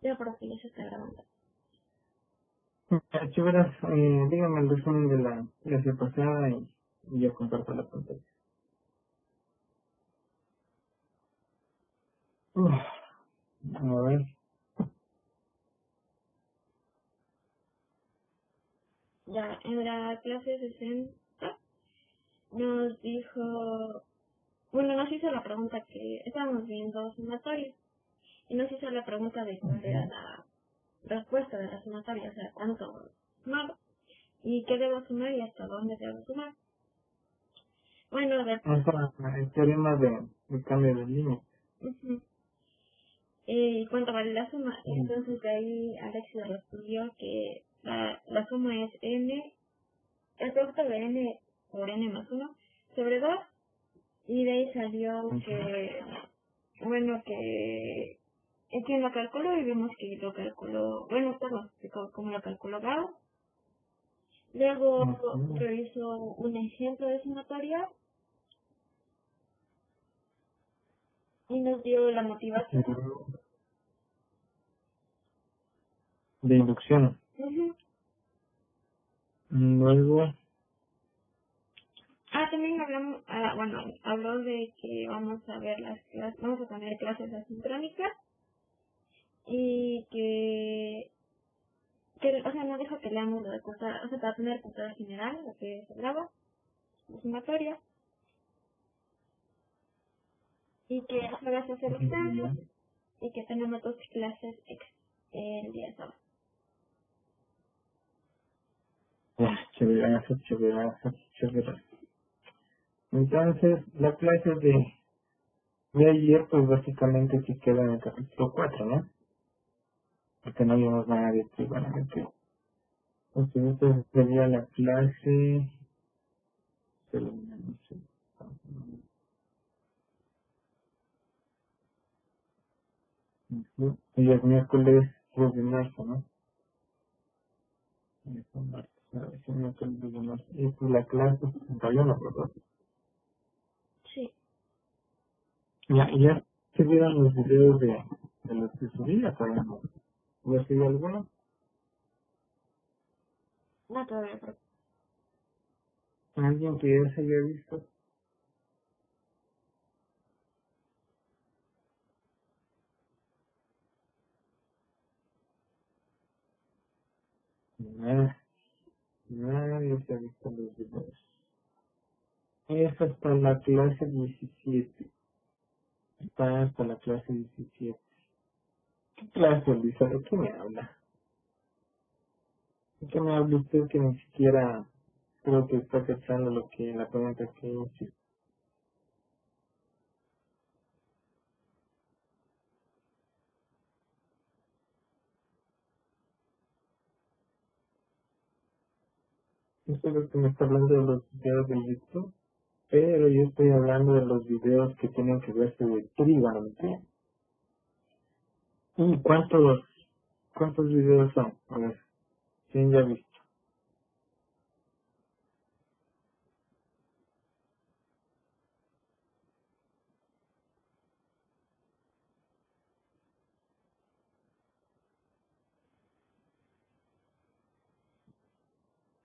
Ya por aquí ya se está grabando. Chivas, dígame el resumen de la clase pasada y yo comparto la pantalla. Uf, a ver. Ya en la clase 60 nos dijo, bueno, nos hizo la pregunta que estábamos viendo sumatorios y nos hizo la pregunta de cuál era la respuesta de la sumatoria, o sea, cuánto sumaba y qué debo sumar y hasta dónde debo sumar. Bueno, El teorema de cambio de línea. ¿Cuánto vale la suma? Entonces de ahí Alexis respondió que la suma es n, el producto de n por n más 1 sobre 2, y de ahí salió que, bueno, que quien lo calculó y vimos que lo calculó, bueno, esto lo explicó cómo lo calculó Gauss. Luego realizó un ejemplo de sumatoria y nos dio la motivación. De inducción. Luego. También hablamos, habló de que vamos a ver las clases, vamos a tener clases asincrónicas y o sea, no dijo que leamos lo de cosa, o sea, para tener cultura general, lo que se hablaba, la sumatoria, y que se va a hacer exámenes y que tenemos 2 clases el día sábado. Chévere. Entonces, la clase de ayer, pues básicamente sí queda en el capítulo 4, ¿no? Porque no vimos nada de trigonometría. Entonces, esta sería la clase. Y el miércoles 3 de marzo, ¿no? Y esta es la clase 61, ¿verdad? Sí. Ya se vieron los videos de los que subí, ya todavía no. ¿Ya subí alguno? No todavía, pero ¿Alguien que ya se haya visto? Nadie se ha visto los videos. Esa está en la clase 17. Está hasta la clase 17. ¿Qué clase, Lisa? ¿De qué me habla? ¿De qué me habla usted que ni siquiera creo que está cachando lo que la pregunta que hice? Usted es lo que me está hablando de los videos de YouTube, pero yo estoy hablando de los videos que tienen que verse de trigonometría. ¿Y cuántos videos son? A ver, ¿quién ya ha visto?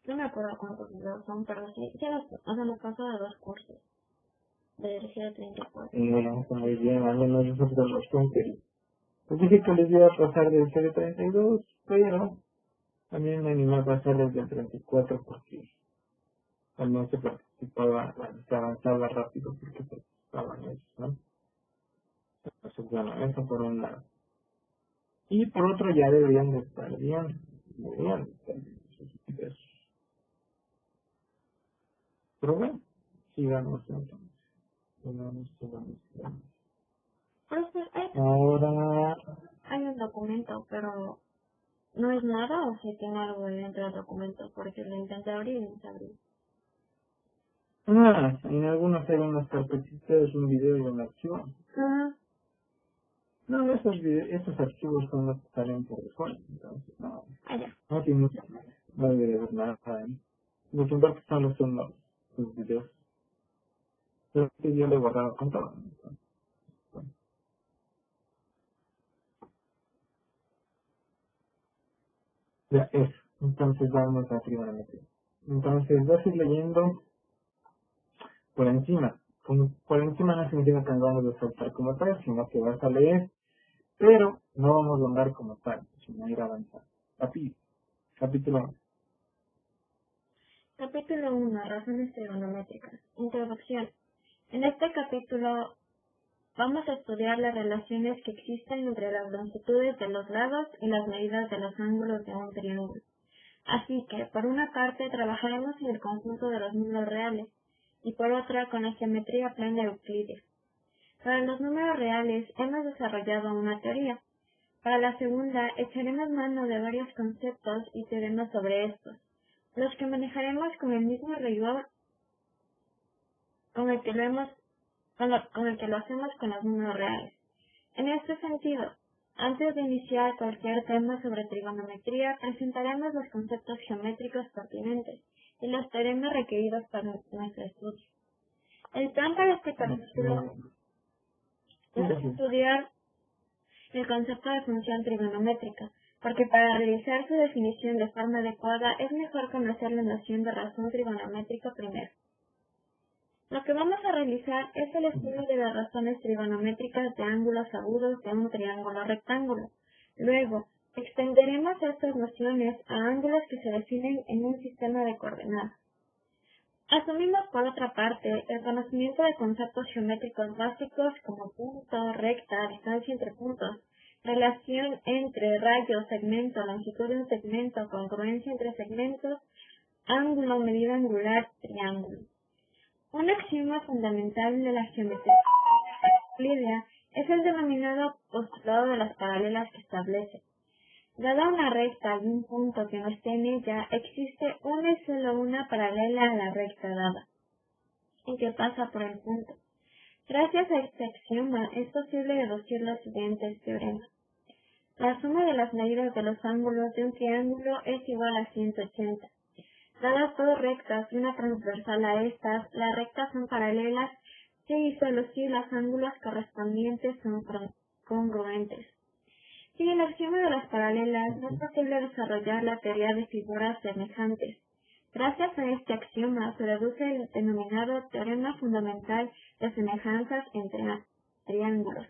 no me acuerdo cuántos videos son, pero sí, o sea, nos pasó de 2 cursos de energía 34. Muy bien, al menos esos son los tonterías. Pues dije que les iba a pasar del 032, pero también me animé a pasar desde el 34 porque también se participaba, se avanzaba rápido porque participaban ellos, ¿no? Entonces, bueno, eso por un lado. Y por otro ya deberían de estar bien, deberían de estar bien esos videos. Pero bueno, sigamos entonces. Sigamos. Profe, Ahora, hay un documento, pero no es nada, o si tiene algo dentro del documento, porque lo intenté abrir y no se abrió. en algunos hay unas carpetitas, un video y un archivo. No, esos archivos son los que salen por default, entonces no tiene mucho, no debe haber nada ahí. Los importantes son los videos. Pero que yo le he guardado con todo. Entonces, bueno. Ya, eso. Entonces vamos a trigonometría. Entonces vas a ir leyendo por encima. Por encima no significa que nos vamos a saltar como tal, sino que vas a leer, pero no vamos a andar como tal, sino ir avanzando. Capítulo 1. Capítulo 1. Razones trigonométricas. Introducción. En este capítulo vamos a estudiar las relaciones que existen entre las longitudes de los lados y las medidas de los ángulos de un triángulo. Así que, por una parte, trabajaremos en el conjunto de los números reales y por otra con la geometría plana euclídea. Para los números reales hemos desarrollado una teoría. Para la segunda, echaremos mano de varios conceptos y teoremas sobre estos, los que manejaremos con el mismo rigor con el que lo hacemos con los números reales. En este sentido, antes de iniciar cualquier tema sobre trigonometría, presentaremos los conceptos geométricos pertinentes y los teoremas requeridos para nuestro estudio. El plan para este capítulo es estudiar el concepto de función trigonométrica, porque para realizar su definición de forma adecuada es mejor conocer la noción de razón trigonométrica primero. Lo que vamos a realizar es el estudio de las razones trigonométricas de ángulos agudos de un triángulo rectángulo. Luego, extenderemos estas nociones a ángulos que se definen en un sistema de coordenadas. Asumimos, por otra parte, el conocimiento de conceptos geométricos básicos como punto, recta, distancia entre puntos, relación entre rayo, segmento, longitud de un segmento, congruencia entre segmentos, ángulo, medida angular, triángulo. Un axioma fundamental de la geometría euclídea es el denominado postulado de las paralelas que establece. Dada una recta y un punto que no esté en ella, existe una y solo una paralela a la recta dada, y que pasa por el punto. Gracias a este axioma es posible deducir los siguientes teoremas. La suma de las medidas de los ángulos de un triángulo es igual a 180. Dadas dos rectas y una transversal a estas, las rectas son paralelas si y solo si los ángulos correspondientes son congruentes. Sin el axioma de las paralelas, no es posible desarrollar la teoría de figuras semejantes. Gracias a este axioma se deduce el denominado teorema fundamental de semejanzas entre triángulos,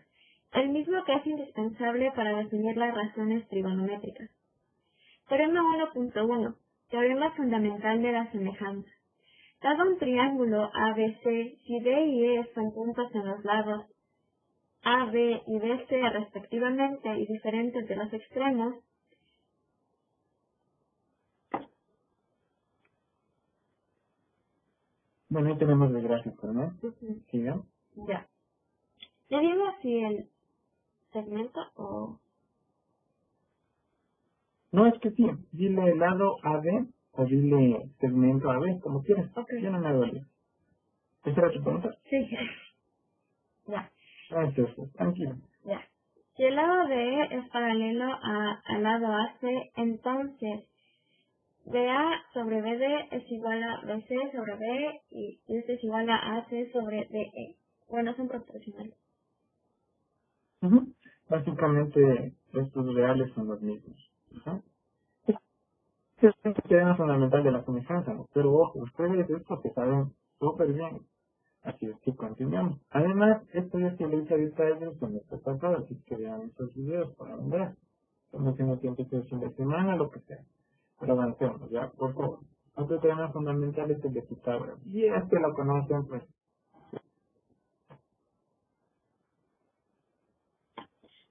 el mismo que es indispensable para definir las razones trigonométricas. Teorema 1.1. Teorema fundamental de la semejanza. Dado un triángulo ABC, si D y E son puntos en los lados AB y BC respectivamente y diferentes de los extremos, Bueno, ahí tenemos el gráfico, ¿no? ¿Sigan? ya. ¿Le digo así el segmento o...? No, es que sí. Dile lado AB o dile segmento AB, como quieras. Ok. Yo no me duele. ¿Esa era tu pregunta? Sí. Ya. Entonces, tranquilo. Ya. Si el lado de E es paralelo al lado AC, entonces BA sobre BD es igual a BC sobre BE y este es igual a AC sobre DE. Bueno, son proporcionales. Básicamente, estos reales son los mismos. Ajá. Es el tema fundamental de la semejanza, ¿no? Pero ojo, ustedes esto que saben súper bien. Así es que continuamos. Además, esto ya se lo hice a detalles con nuestro pasado, así que vean esos videos para ver. Estamos haciendo tiempo de fin de semana, lo que sea. Pero avancemos, ya, por favor. Otro tema fundamental es el de Pitágoras. Y este lo conocen, pues.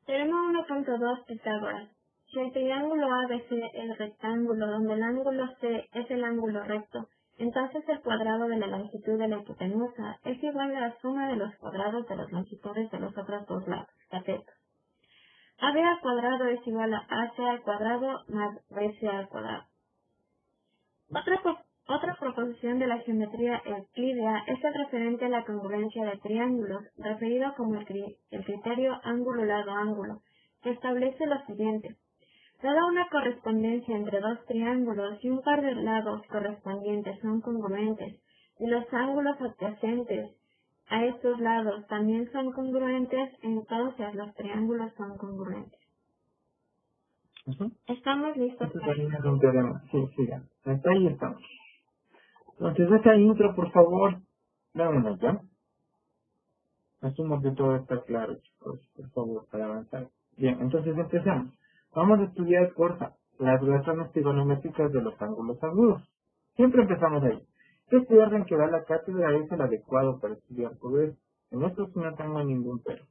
Teorema 1.2 Pitágoras. Si el triángulo ABC es rectángulo donde el ángulo C es el ángulo recto, entonces el cuadrado de la longitud de la hipotenusa es igual a la suma de los cuadrados de las longitudes de los otros dos lados, catetos. AB al cuadrado es igual a AC al cuadrado más BC al cuadrado. Otra proposición de la geometría euclídea es el referente a la congruencia de triángulos, referido como el criterio ángulo-lado-ángulo, que establece lo siguiente. Dada una correspondencia entre dos triángulos y un par de lados correspondientes son congruentes, y los ángulos adyacentes a estos lados también son congruentes, entonces los triángulos son congruentes. Estamos listos. Esto también es un teorema. Sí, sigan. Hasta ahí estamos. Entonces, esta intro, por favor, dámonos, ¿ya? Asumo que todo está claro, chicos, por favor, para avanzar. Bien, entonces empezamos. Vamos a estudiar, porfa, las relaciones trigonométricas de los ángulos agudos. Siempre empezamos ahí. Este orden que da la cátedra es el adecuado para estudiar todo esto. En esto sí no tengo ningún pero.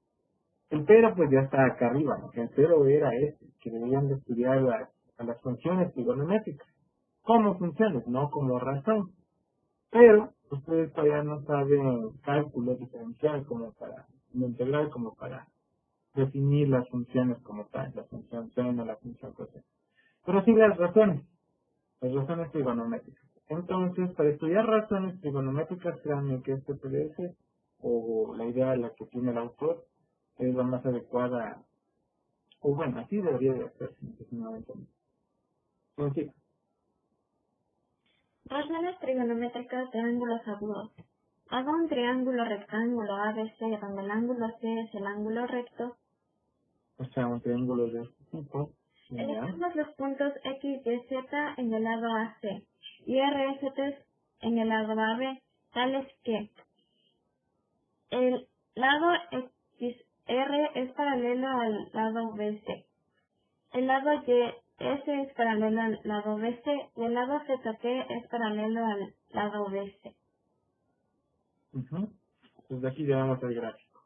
El pero pues ya está acá arriba, ¿no? El pero era este, que debían de estudiar a las funciones trigonométricas. Como funciones, no como razón. Pero ustedes todavía no saben cálculo diferencial como para integral, como para definir las funciones como tal, la función seno, la función coseno. Pero sí las razones trigonométricas. Entonces, para estudiar razones trigonométricas, créanme que este PDF o la idea la que tiene el autor es la más adecuada, o bueno, así debería de hacerse, entonces, Razones trigonométricas de ángulos agudos. Haga un triángulo rectángulo ABC donde el ángulo C es el ángulo recto. o sea, un triángulo de este tipo. Elijamos los puntos X, Y, Z en el lado AC y R, S, T en el lado AB, tales que el lado XR es paralelo al lado BC, el lado YS es paralelo al lado BC y el lado ZT es paralelo al lado BC. Pues de aquí llevamos el gráfico.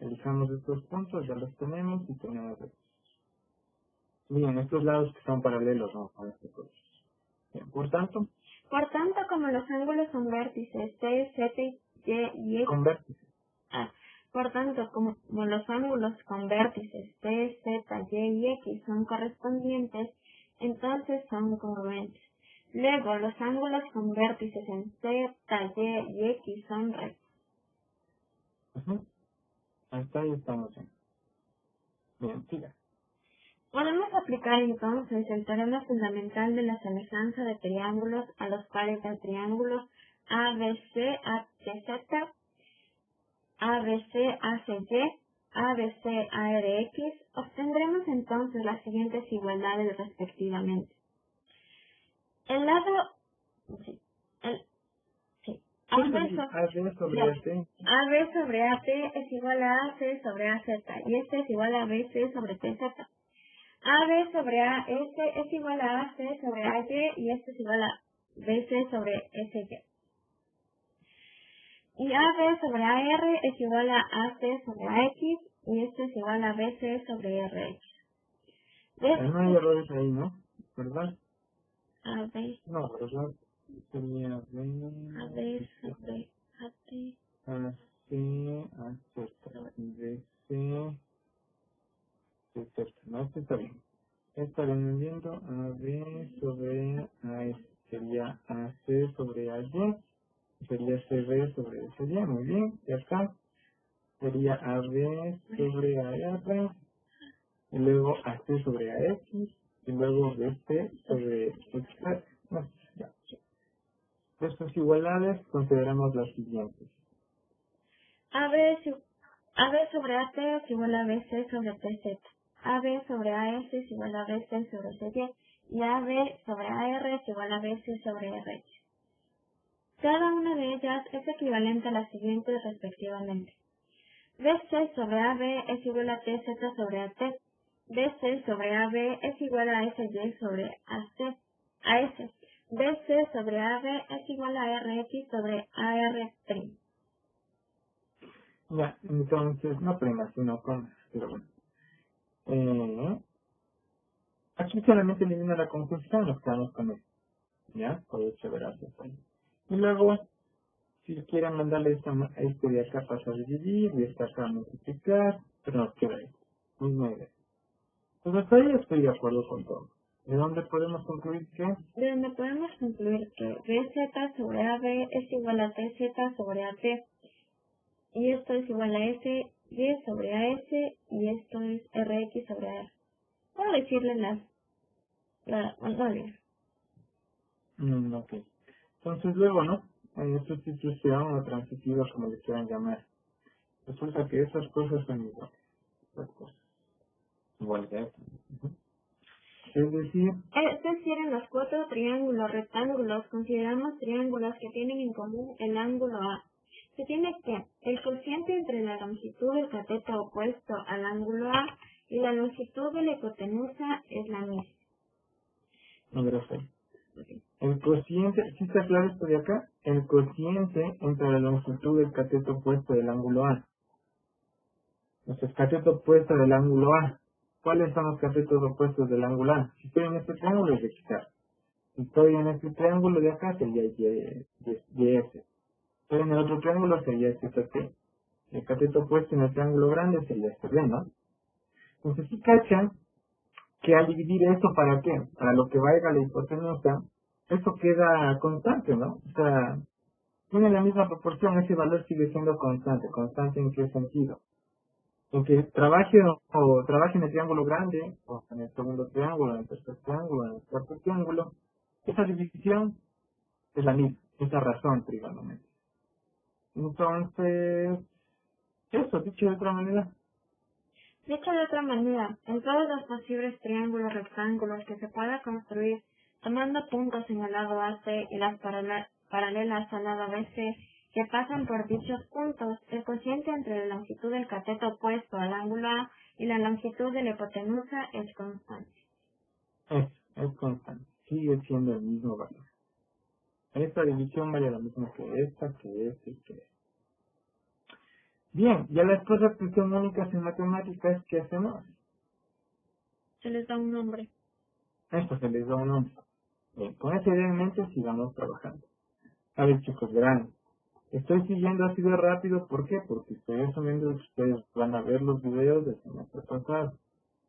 Elijamos estos puntos, ya los tenemos y tenemos estos. Bien, estos lados que son paralelos, ¿no? Con este proceso. Bien, por tanto, como los ángulos son vértices T, Z, Y X. con vértices. Por tanto, como los ángulos con vértices T, Z, Y X son correspondientes, entonces son congruentes. Luego, los ángulos con vértices en Z, Y X son rectos. Hasta ahí estamos bien. Bien, siga. Podemos aplicar entonces el teorema fundamental de la semejanza de triángulos a los pares de triángulos ABC, ATZ, ABC, ACY, ABC, ARX. Obtendremos entonces las siguientes igualdades respectivamente. El lado AB sobre AC. AB sobre AT es igual a AC sobre AZ y este es igual a BC sobre TZ. AB sobre AS es igual a AC sobre AY y este es igual a BC sobre SY. Y AB sobre AR es igual a AC sobre AX y este es igual a BC sobre RX. No hay errores ahí, ¿no? ¿Verdad? AB. No, ¿verdad? Sería AB sobre AT. AC, AZ, BC, etc. No, esto está bien. Estaré viendo AB sobre AS. Sería AC sobre AY. Sería CB sobre SY. Muy bien. Y acá sería AB sobre AR. Y luego AC sobre AX. Y luego BC sobre XR. No, ya. Estas igualdades consideramos las siguientes. AB sobre AT es igual a BC sobre TZ. AB sobre AS es igual a BC sobre CY. Y AB sobre AR es igual a BC sobre RH. Cada una de ellas es equivalente a las siguientes respectivamente. BC sobre AB es igual a TZ sobre AT. BC sobre AB es igual a SY sobre AS. BC sobre AB es igual a RX sobre AR'. Ya, entonces, no prima, sino con, pero bueno. Aquí solamente elimina la conjunción, nos quedamos con esto. ¿Ya? Por eso verás ahí. Y luego, si quieren mandarle este de acá pasa a dividir, y esta acá a multiplicar, pero nos queda ahí. Misma idea. Pues hasta ahí estoy de acuerdo con todo. ¿De dónde podemos concluir que? De donde podemos concluir que BZ sobre AB es igual a TZ sobre AT. Y esto es igual a SY sobre AS y esto es RX sobre AR. Puedo decirle la Ok. Entonces luego, ¿no? En sustitución o transitiva, como le quieran llamar. Resulta que esas cosas son iguales. Esas cosas. Igual que esto. Es decir, en los 4 triángulos rectángulos consideramos triángulos que tienen en común el ángulo A. Se tiene que el cociente entre la longitud del cateto opuesto al ángulo A y la longitud de la hipotenusa es la misma. No, gracias. El cociente, ¿sí está claro esto de acá? El cociente entre la longitud del cateto opuesto del ángulo A. Entonces, cateto opuesto del ángulo A. ¿Cuáles son los catetos opuestos del ángulo A? Si estoy en este triángulo es de quitar. Si estoy en este triángulo de acá sería YS. Estoy en el otro triángulo sería ZT. El cateto opuesto en el triángulo grande sería SB, ¿no? Entonces, si cachan que al dividir esto, ¿para qué? Para lo que valga la hipotenusa, esto queda constante, ¿no? O sea, tiene la misma proporción, ese valor sigue siendo constante. ¿Constante en qué sentido? En que trabaje en el triángulo grande, o en el segundo triángulo, en el tercer triángulo, en el cuarto triángulo, esa división es la misma, esa razón trigonométrica. Entonces, eso, dicho de otra manera. Dicho de otra manera, en todos los posibles triángulos rectángulos que se pueda construir, tomando puntos en el lado AC y las paralelas al lado BC que pasan por dichos puntos, el cociente entre la longitud del cateto opuesto al ángulo A y la longitud de la hipotenusa es constante. Es constante, sigue siendo el mismo valor. Esta división vale lo mismo que esta, que esta y que esta. Bien, ya las cosas que son únicas en matemáticas, ¿qué hacemos? Se les da un nombre. Esto se les da un nombre. Bien, con esa idea en mente sigamos trabajando. A ver, chicos, verán. Estoy siguiendo así de rápido, ¿por qué? Porque estoy asumiendo que ustedes van a ver los videos del semestre pasado.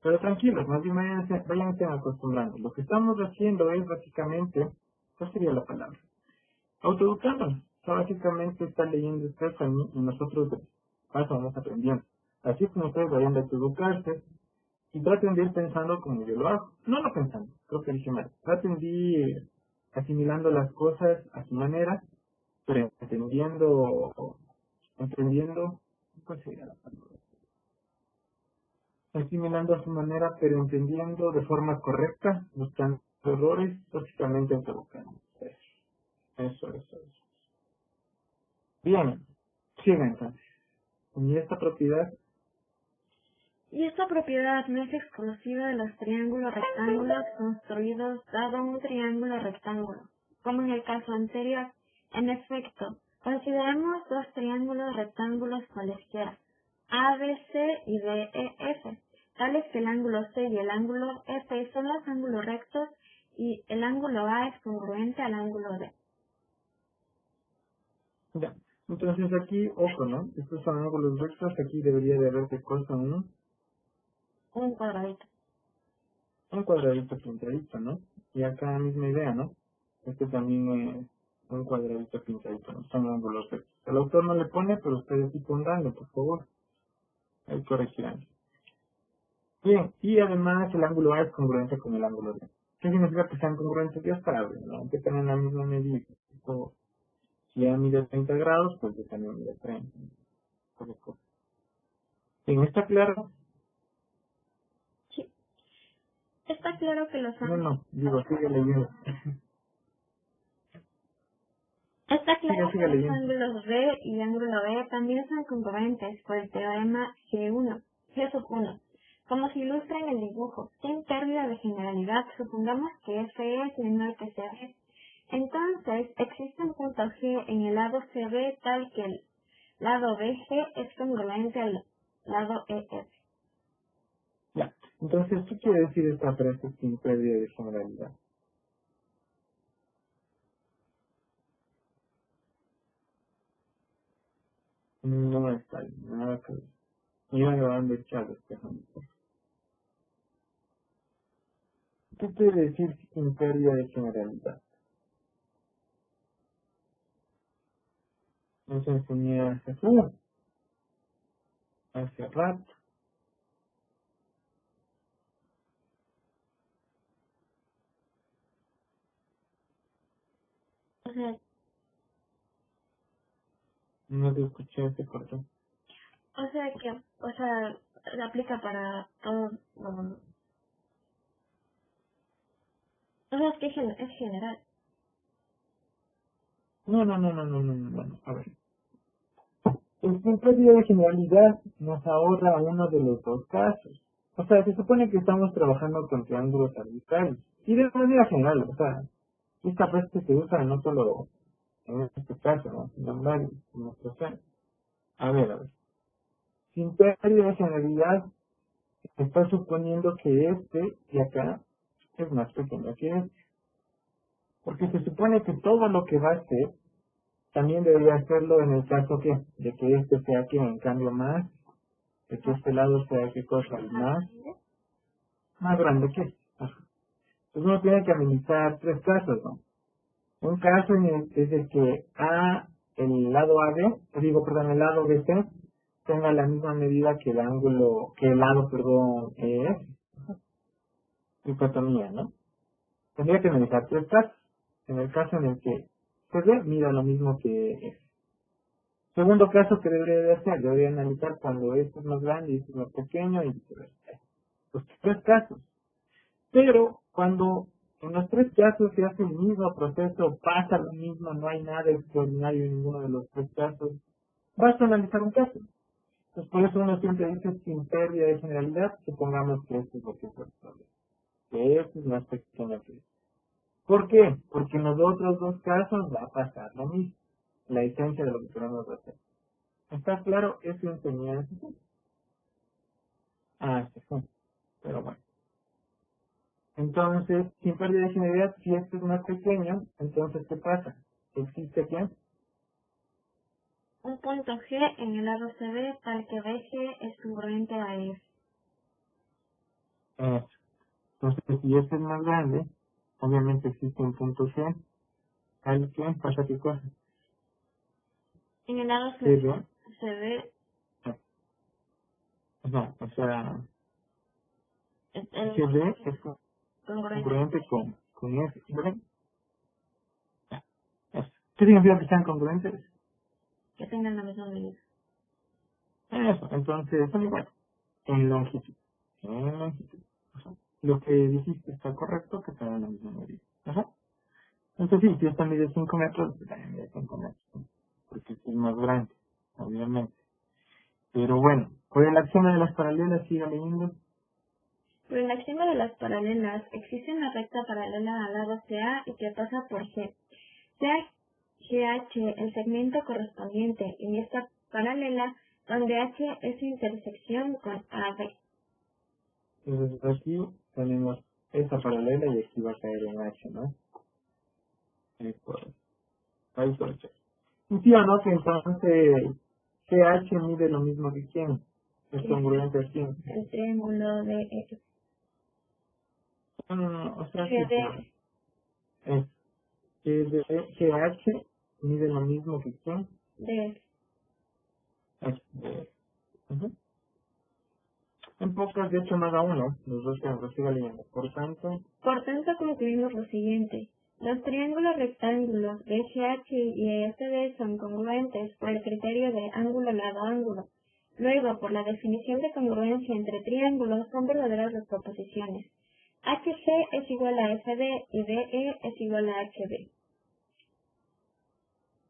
Pero tranquilos, más bien váyanse acostumbrando. Lo que estamos haciendo es básicamente, ¿cuál sería la palabra? Autoeducándonos. O sea, básicamente está leyendo Stephanie y nosotros de paso vamos aprendiendo. Así como ustedes vayan de autoeducarse y traten de ir pensando como yo lo hago. No pensando, creo que dije mal. Traten de ir asimilando las cosas a su manera, pero entendiendo, ¿cuál sería la palabra? Asimilando a su manera, pero entendiendo de forma correcta, buscando errores, básicamente autoeducando. Eso. Bien, siga entonces. Y esta propiedad, Y esta propiedad no es exclusiva de los triángulos rectángulos construidos dado un triángulo rectángulo, como en el caso anterior. En efecto, consideremos 2 triángulos rectángulos cualesquiera, ABC y DEF, tales que el ángulo C y el ángulo F son los ángulos rectos y el ángulo A es congruente al ángulo D. ya. Entonces aquí, ojo, ¿no? Estos son ángulos rectos, aquí debería de haber de cosa Un cuadradito. un cuadradito pintadito, ¿no? Y acá misma idea, ¿no? Este también es un cuadradito pintadito, ¿no? Son ángulos rectos. El autor no le pone, pero ustedes sí pondrán, por favor. Ahí corregirán. Bien, y además el ángulo A es congruente con el ángulo D. ¿Qué significa que sean congruentes? Ya saben, ¿no? Aunque tengan la misma medida. Si A mide 30 grados, pues yo también mide 30. Bien, ¿está claro? Sí. Está claro que los No, digo, sigue leyendo. Está claro que Sigue los leyendo. ángulos B y ángulo B también son congruentes por el teorema G1. Como se ilustra en el dibujo, sin pérdida de generalidad, supongamos que F es menor que CB. Entonces, existe un punto G en el lado CB tal que el lado BG es congruente al lado EF. Ya. Entonces, ¿qué quiere decir esta frase sin pérdida de generalidad? No está bien, nada que ver. Iba grabando el chat, ejemplo. ¿Qué quiere decir sin pérdida de generalidad? Nos enseñé hace rato. O sea, No te escuché, se cortó. se aplica para todo. O sea, es que es general. No, a ver. El criterio de generalidad nos ahorra uno de los dos casos. O sea, se supone que estamos trabajando con triángulos arbitrarios. Y de manera general, o sea, esta frase se usa no solo en este caso, ¿no? Sino en varios, en nuestro caso. A ver. Sin pérdida de generalidad, está suponiendo que este de acá es más pequeño que este. Porque se supone que todo lo que va a ser también debería hacerlo en el caso que de que este sea que en cambio más, de que este lado sea que cosa más grande que este. Ajá. Entonces uno tiene que analizar tres casos, ¿no? Un caso es el que el lado AB, el lado BC, tenga la misma medida que el ángulo, que el lado, perdón, EF, dicotomía, ¿no? Tendría que analizar tres casos. En el caso en el que CD mida lo mismo que F. Segundo caso que debería de hacer, debería analizar cuando esto es más grande y esto es más pequeño y viceversa. Los tres casos. Pero cuando en los tres casos se hace el mismo proceso, pasa lo mismo, no hay nada extraordinario en ninguno de los tres casos, vas a analizar un caso. Entonces por eso uno siempre dice sin pérdida de generalidad, supongamos que esto es lo que es el problema. Que esto es más pequeño que esto. ¿Por qué? Porque en los otros dos casos va a pasar lo mismo. La esencia de lo que queremos hacer. ¿Está claro? Eso enseñanza. Se fue. Pero bueno. Entonces, sin pérdida de generalidad, si esto es más pequeño, entonces, ¿qué pasa? ¿Existe qué? Un punto G en el lado CB tal que BG es congruente a F. Eso. Entonces, si este es más grande, obviamente existe un punto G. ¿Al que pasa qué cosa? En el lado CB. CB, O sea, el CB es congruente congruente con F. ¿Verdad? Eso. ¿Qué significa que sean congruentes? que tengan la misma medida. Eso. Entonces, son iguales. En longitud. En longitud. Ajá. Lo que dijiste está correcto, que tengan la misma medida. Ajá. Entonces sí, si esta mide 5 metros, pues también mide 5 metros, ¿no? Porque es más grande, obviamente. Pero bueno, por el axioma de las paralelas, siga leyendo. Por el axioma de las paralelas, existe una recta paralela al lado CA y que pasa por G. Sea GH el segmento correspondiente y esta paralela donde H es su intersección con AB. Entonces aquí tenemos esta paralela y aquí va a caer en H, ¿no? Ahí por H. Y sí o no, que entonces GH mide lo mismo que quién. Es congruente a quién. El triángulo de No, o sea, sí, GD es GH mide lo mismo que quién. de H. Ujú. En pocas, de hecho, no da uno. Los dos que siga leyendo. Por tanto, Por tanto, concluimos lo siguiente. Los triángulos rectángulos BGH y EFD son congruentes por el criterio de ángulo lado ángulo. Luego, por la definición de congruencia entre triángulos, son verdaderas las proposiciones. HG es igual a FD y BE es igual a HB.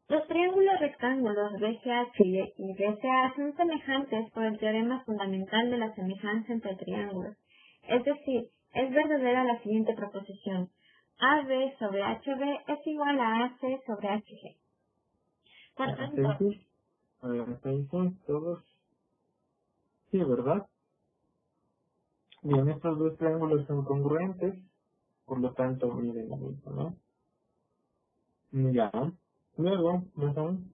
Los triángulos rectángulos BGH y BCA son semejantes por el teorema fundamental de la semejanza entre triángulos. Es decir, es verdadera la siguiente proposición. AB sobre HB es igual a AC sobre HG. Por tanto, hasta ahí sí, todos, sí, ¿verdad? Bien, estos dos triángulos son congruentes, por lo tanto, miren lo mismo, ¿no? Ya. Luego, ya son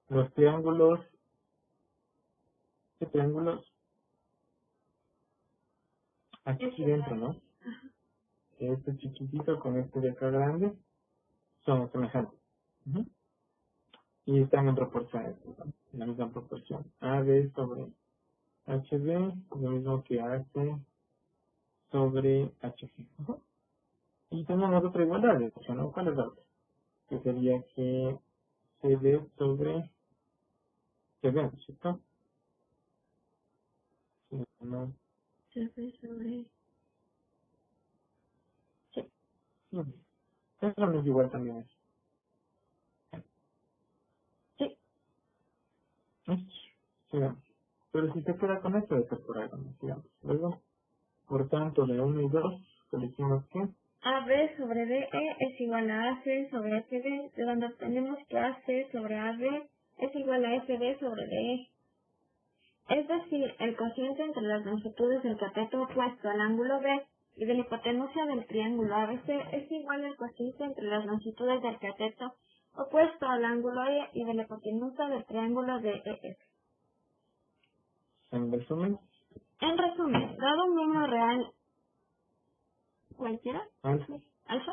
los triángulos, ¿qué triángulos? Aquí dentro, ¿no? Este chiquitito con este de acá grande son semejantes. Ujú. Y están en proporción, ¿no? En la misma proporción. AB sobre HB, lo mismo que AC sobre HG. Ujú. Y tenemos otra igualdad, de hecho, ¿no? ¿Cuál es la otra? Que sería que CD sobre CD, ¿cierto? Sí, no, HB sobre... Sí. Eso no es igual también eso. Sí. Sigamos. Pero si se queda con esto, de ser por algo, sigamos. Luego, por tanto, de 1 y 2, seleccionamos ¿qué? AB sobre DE es igual a AC sobre FD, de donde obtenemos que AC sobre AB es igual a FD sobre DE. Es decir, el cociente entre las longitudes del cateto opuesto al ángulo B y de la hipotenusa del triángulo ABC es igual al cociente entre las longitudes del cateto opuesto al ángulo E y de la hipotenusa del triángulo DEF. En resumen, En resumen, dado un número real cualquiera, alfa. alfa,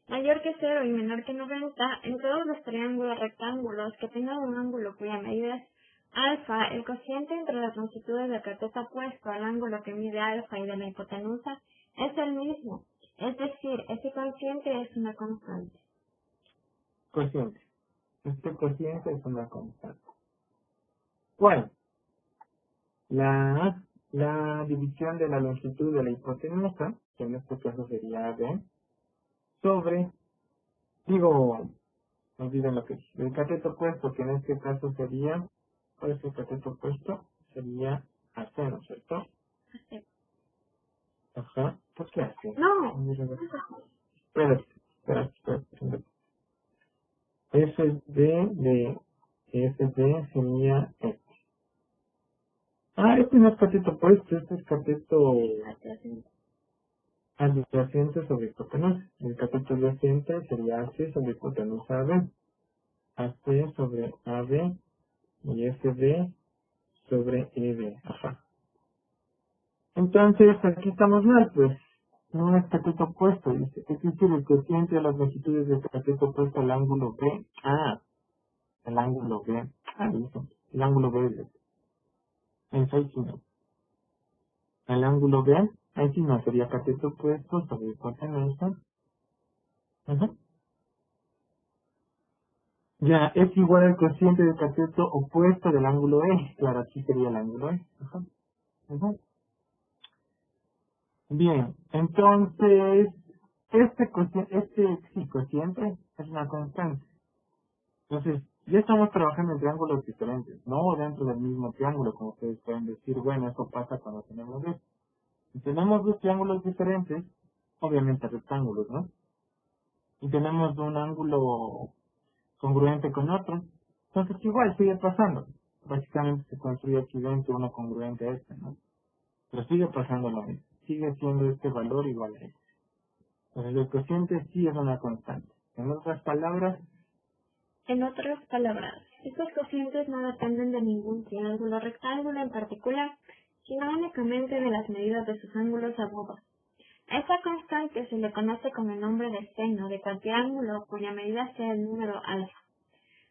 mayor que 0 y menor que 90, en todos los triángulos rectángulos que tengan un ángulo cuya medida es alfa, el cociente entre las longitudes del cateto opuesto al ángulo que mide alfa y de la hipotenusa es el mismo. Es decir, ese cociente es una constante. Cociente. Este cociente es una constante. ¿Cuál? La división de la longitud de la hipotenusa, que en este caso sería AB, sobre, digo, olviden lo que dije, el cateto opuesto, que en este caso sería, ¿cuál es el cateto opuesto? Sería AC, ¿no es cierto? Ajá. ¿Por qué AC? No. Espera. FD sería este. Ah, este no es cateto opuesto, este es cateto adyacente sobre hipotenusa. El cateto adyacente sería AC sobre hipotenusa AB. AC sobre AB y FD sobre EB. Ajá. Entonces, aquí estamos mal, pues. No es cateto opuesto, dice. Es decir, el cociente de las longitudes del cateto opuesto al ángulo B. Ah, el ángulo B. Ah, dice. El ángulo B es este. Ahí sí no. El ángulo B, ahí sí no, sería cateto opuesto sobre hipotenusa. Ajá. Ya, es igual al cociente del cateto opuesto del ángulo E. Claro, aquí sería el ángulo E. Ajá. Ajá. Bien, entonces, sí, cociente es una constante. Entonces, ya estamos trabajando en triángulos diferentes, no dentro del mismo triángulo, como ustedes pueden decir, bueno, eso pasa cuando tenemos esto. Si tenemos dos triángulos diferentes, obviamente rectángulos, ¿no? Y tenemos un ángulo congruente con otro, entonces igual sigue pasando. Básicamente se construye aquí dentro una congruente a esta, ¿no? Pero sigue pasando lo mismo. Sigue siendo este valor igual a este. Entonces el cociente sí es una constante. En otras palabras, Estos cocientes no dependen de ningún triángulo rectángulo en particular, sino únicamente de las medidas de sus ángulos agudos. A esta constante se le conoce con el nombre de seno de cualquier ángulo cuya medida sea el número alfa.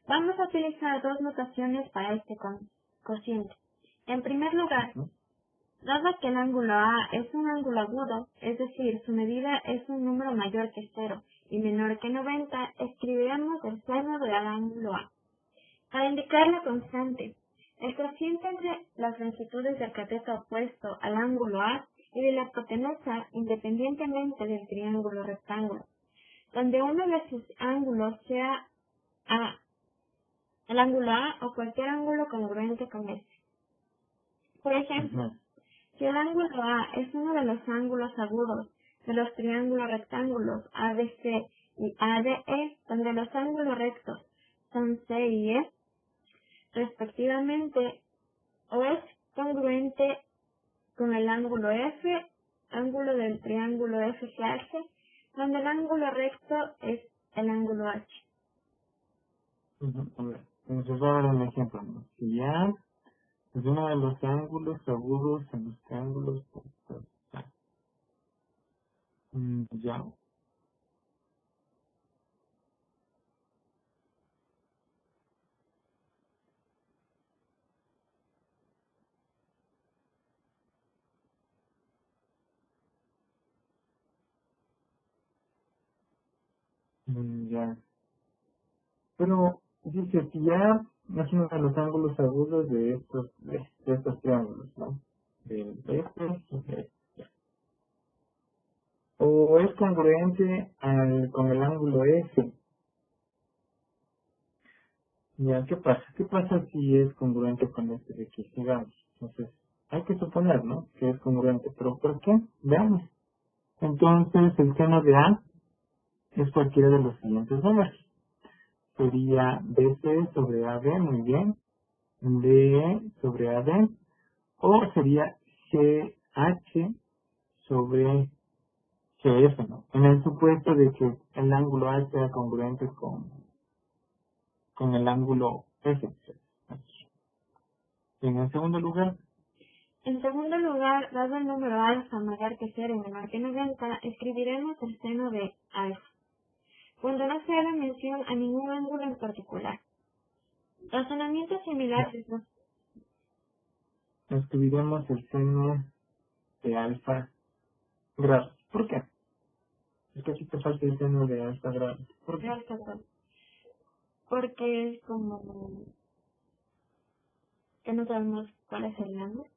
Vamos a utilizar dos notaciones para este cociente. En primer lugar, ¿no? dado que el ángulo A es un ángulo agudo, es decir, su medida es un número mayor que 0 y menor que 90, escribiremos el seno del ángulo A. Para indicar la constante, el cociente entre las longitudes del cateto opuesto al ángulo A y de la hipotenusa independientemente del triángulo rectángulo, donde uno de sus ángulos sea A, el ángulo A o cualquier ángulo congruente con este. Por ejemplo, Ujú. si el ángulo A es uno de los ángulos agudos de los triángulos rectángulos ABC y ADE, donde los ángulos rectos son C y E, respectivamente, o es congruente con el ángulo F, ángulo del triángulo FGH, donde el ángulo recto es el ángulo H. A ver, entonces voy a dar un ejemplo, ¿no? Si ya es uno de los ángulos agudos en los triángulos, ya, ya. Pero dice que ya es uno de los ángulos agudos de estos triángulos, ¿no? De este y de este. O es congruente congruente con el ángulo S. Ya, ¿qué pasa? ¿Qué pasa si es congruente con este de aquí? Sigamos. Entonces, hay que suponer, ¿no? Que es congruente. ¿Pero por qué? Veamos. Entonces, el seno de A es cualquiera de los siguientes números. Sería BC sobre AB, muy bien. DE sobre AD. O sería GH sobre GF, ¿no? En el supuesto de que el ángulo A sea congruente con el ángulo F. En el segundo lugar, En segundo lugar, dado el número alfa mayor que 0 y menor que 90, escribiremos el seno de alfa, cuando no se haga mención a ningún ángulo en particular. Razonamientos similares, ¿no? escribiremos el seno de alfa grados. ¿Por qué? Es que aquí te falta el seno de alfa grados. ¿Por qué? Porque es como que no sabemos cuál es el ángulo.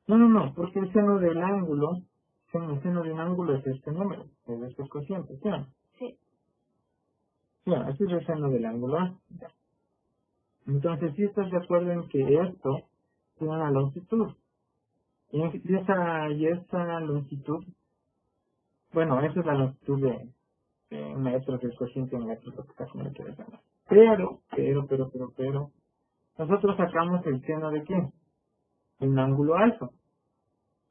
No, porque el seno del ángulo, el seno de un ángulo es este número, es este cociente, ¿sí? Sí. Sí, así es el seno del ángulo A. Entonces, si estás de acuerdo en que esto tiene una longitud, y esa longitud, bueno, esa es la longitud de metros, del cociente en metros, lo que está como le quieras llamar. Pero, nosotros sacamos el seno de qué? De un ángulo alfa.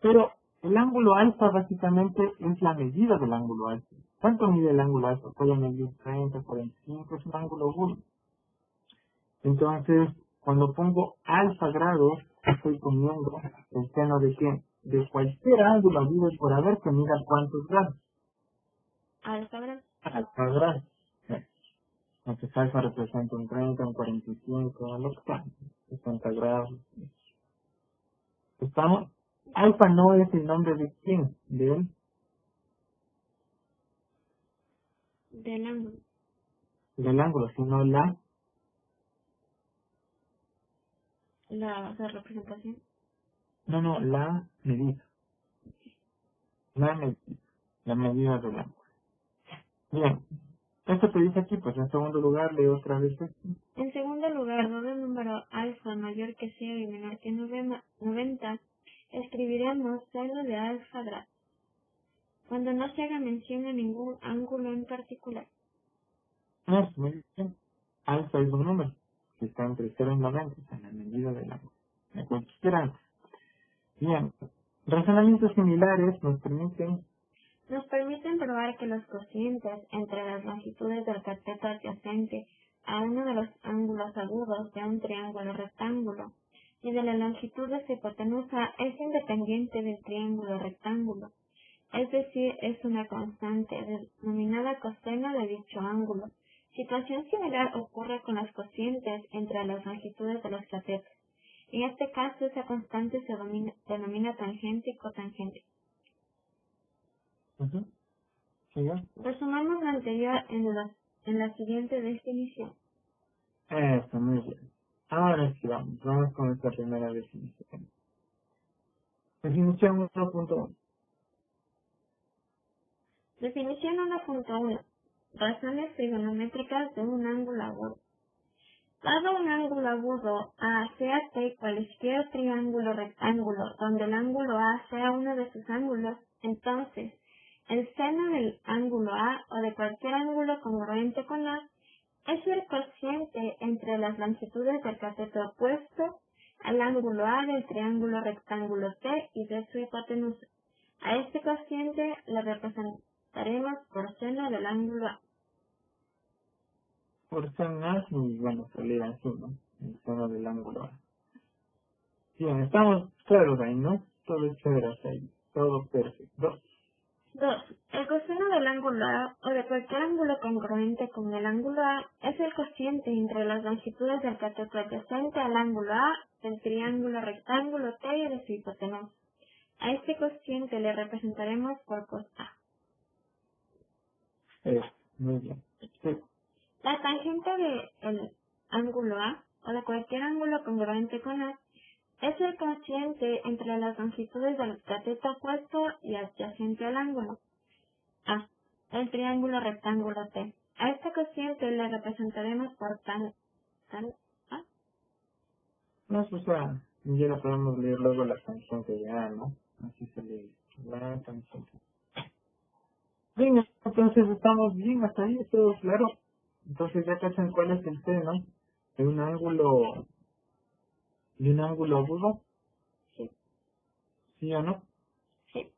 Pero el ángulo alfa básicamente es la medida del ángulo alfa. ¿Cuánto mide el ángulo alfa? Puede medir 30, 45, es un ángulo agudo. Entonces, cuando pongo alfa grados, estoy poniendo el seno de qué? De cualquier ángulo habido por haber que mida cuántos grados. Alfa grado. Alfa grados. Entonces alfa representa un 30, un 45, lo que sea, 60 grados. ¿Estamos? Alfa no es el nombre de quién, de él. Del ángulo. Del ángulo, sino La representación. la medida. La medida. La medida del ángulo. Bien. Esto que dice aquí, pues en segundo lugar, leo otra vez esto. En segundo lugar, dado el número alfa mayor que 0 y menor que 90, escribiremos seno de alfa grado, cuando no se haga mención a ningún ángulo en particular. Muy bien. Alfa es un número que está entre 0 y 90, o sea, la medida del ángulo. De cualquier ángulo. Bien. Razonamientos similares Nos permiten probar que los cocientes entre las longitudes del cateto adyacente a uno de los ángulos agudos de un triángulo rectángulo y de la longitud de su hipotenusa es independiente del triángulo rectángulo, es decir, es una constante denominada coseno de dicho ángulo. Situación similar ocurre con las cocientes entre las longitudes de los catetos. En este caso, esa constante se denomina tangente y cotangente. ¿Sigue? Resumamos lo anterior en la siguiente definición. Eso, muy bien. Ahora sí, vamos con esta primera definición. Definición 1.1. Definición 1.1. Razones trigonométricas de un ángulo agudo. Dado un ángulo agudo A sea T cualesquier triángulo rectángulo donde el ángulo A sea uno de sus ángulos, entonces el seno del ángulo A o de cualquier ángulo congruente con A es el cociente entre las longitudes del cateto opuesto al ángulo A del triángulo rectángulo T y de su hipotenusa. A este cociente le representaremos por seno del ángulo A. Por ser más, y bueno, salir así, ¿no? El seno del ángulo A. Bien, estamos claros ahí, ¿no? Todo es chévere hasta ahí. Todo perfecto. 2. El coseno del ángulo A o de cualquier ángulo congruente con el ángulo A es el cociente entre las longitudes del cateto adyacente al ángulo A del triángulo rectángulo T y de su hipotenusa. A este cociente le representaremos por cos A. Muy bien. Sí. La tangente del ángulo A o de cualquier ángulo congruente con A es el cociente entre las longitudes del cateto opuesto y adyacente al ángulo. A. El triángulo rectángulo T. A esta cociente le representaremos por tan A. No, o sea, ya la podemos leer luego la tangente de A, ¿no? Así se lee la tangente. Bien, entonces estamos bien, hasta ahí todo claro. Entonces ya cachan cuál es el seno de un ángulo agudo, Sí. ¿sí o no? Sí.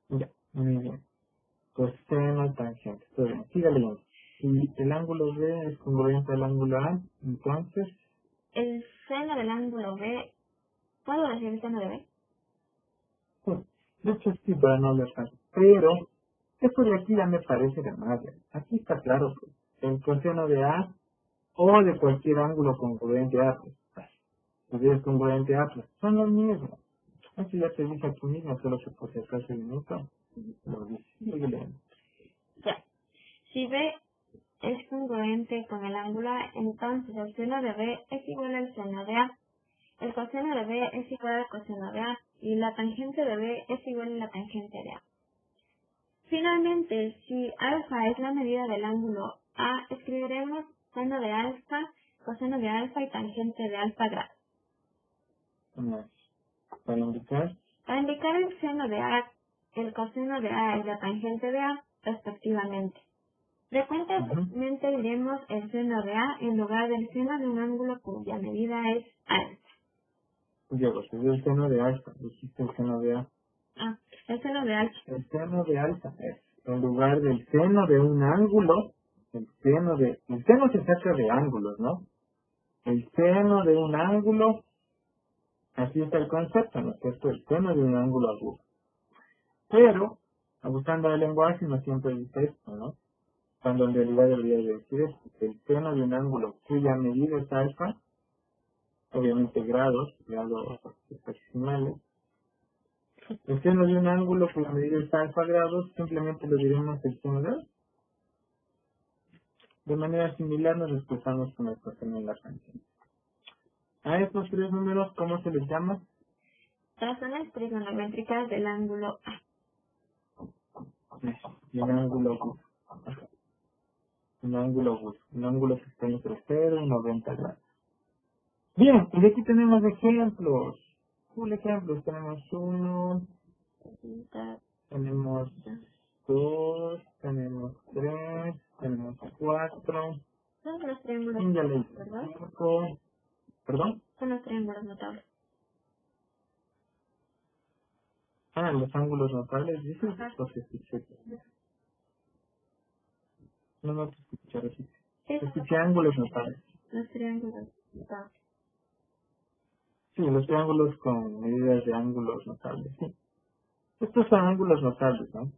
Ya, muy bien. Coseno, tangente, todo bien. Siga leyendo. Si el ángulo B es congruente al ángulo A, entonces, El seno del ángulo B. ¿Puedo decir el seno de B? pues, de hecho sí, para no hablar tanto. Pero, esto de aquí ya me parece de madre. Aquí está claro, pues, el coseno de A o de cualquier ángulo congruente a, pues, si es congruente a, pues, son lo mismo. Eso ya te dice aquí mismo, solo que por si acaso el minuto, lo dice. Sigue leyendo. Ya. Si B es congruente con el ángulo A, entonces el seno de B es igual al seno de A. El coseno de B es igual al coseno de A y la tangente de B es igual a la tangente de A. Finalmente, si alfa es la medida del ángulo A, escribiremos seno de alfa, coseno de alfa y tangente de alfa grado. Más. Para indicar, Para indicar el seno de A, el coseno de A y la tangente de A, respectivamente. ujú, Frecuentemente diremos el seno de A en lugar del seno de un ángulo cuya medida es alfa. ya pues es el seno de alfa, dijiste el seno de A. Ah, el seno de alfa. El seno de alfa es, en lugar del seno de un ángulo, el seno se saca de ángulos, ¿no? El seno de un ángulo, así está el concepto, ¿no es cierto? El seno de un ángulo agudo. Pero, abusando del lenguaje, no siempre dice esto, ¿no? Cuando en realidad debería decir esto, que el seno de un ángulo cuya medida es alfa, obviamente grados decimales, el seno de un ángulo cuya medida es alfa grados, simplemente lo diremos el seno de alfa. De manera similar nos expresamos con el coseno en la canción. A estos tres números, ¿cómo se les llama? Razones trigonométricas del ángulo A. Y un ángulo agudo. Un ángulo agudo. Un ángulo que está entre 0 y 90 grados. Bien, y aquí tenemos ejemplos. Full ejemplos. Tenemos 1, tenemos 2, tenemos 3, tenemos 4, Son los triángulos, y ya le ¿verdad? 5. ¿Perdón? Son los triángulos notables. Ah, los ángulos notables, dices, Ajá. los escuché. No te escuché, repite. Sí, Escuché ángulos notables. los triángulos notables. Sí, los triángulos con medidas de ángulos notables, sí. Estos son ángulos notables, ¿no?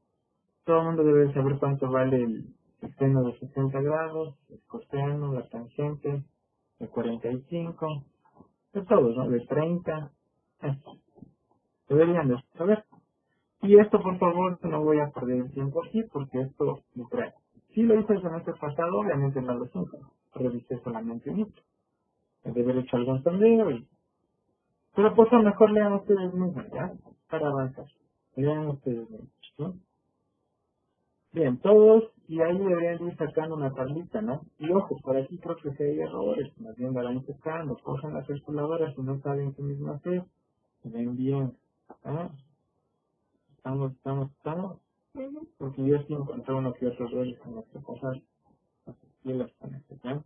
Todo el mundo debe saber cuánto vale el seno de 60 grados, el coseno, la tangente, de 45, de todos, ¿no? De 30. Deberían de saber. Y esto, por favor, no voy a perder el tiempo aquí porque esto me trae. Si lo hice el semestre pasado, obviamente no lo hice. Revisé solamente un hito. De haber hecho algún sondeo y... Pero por favor, mejor lean ustedes mismos, ¿ya? Para avanzar. Lean ustedes mismos, ¿sí? Bien, todos, y ahí deberían ir sacando una tablita, ¿no? Y ojo, por aquí creo que si hay errores, más bien van sacando, cojan la calculadora si no saben qué mismo hacer, ven bien, ¿ah? Estamos, Ujú. porque yo sí encontré uno que otro error en este pasar, así que las con este, ¿ya?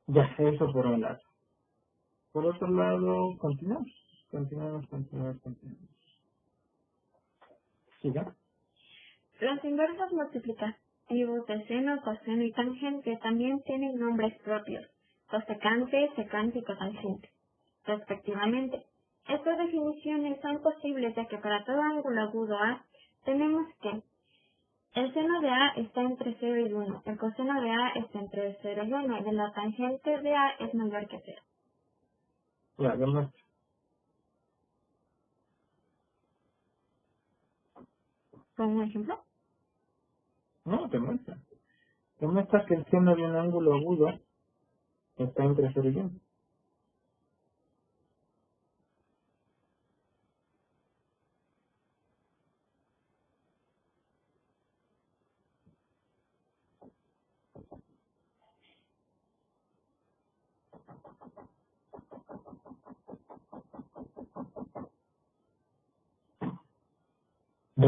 Ya, eso por un lado. Por otro lado, continuamos. ¿Siga? Los inversos multiplicativos de seno, coseno y tangente también tienen nombres propios, cosecante, secante y cotangente, respectivamente. Estas definiciones son posibles ya que para todo ángulo agudo A tenemos que el seno de A está entre 0 y 1, el coseno de A está entre 0 y 1 y la tangente de A es mayor que 0. Ya, vemos. ¿Con un ejemplo? No, te muestra. Demuestra que el seno de un ángulo agudo está entre 0 y 1.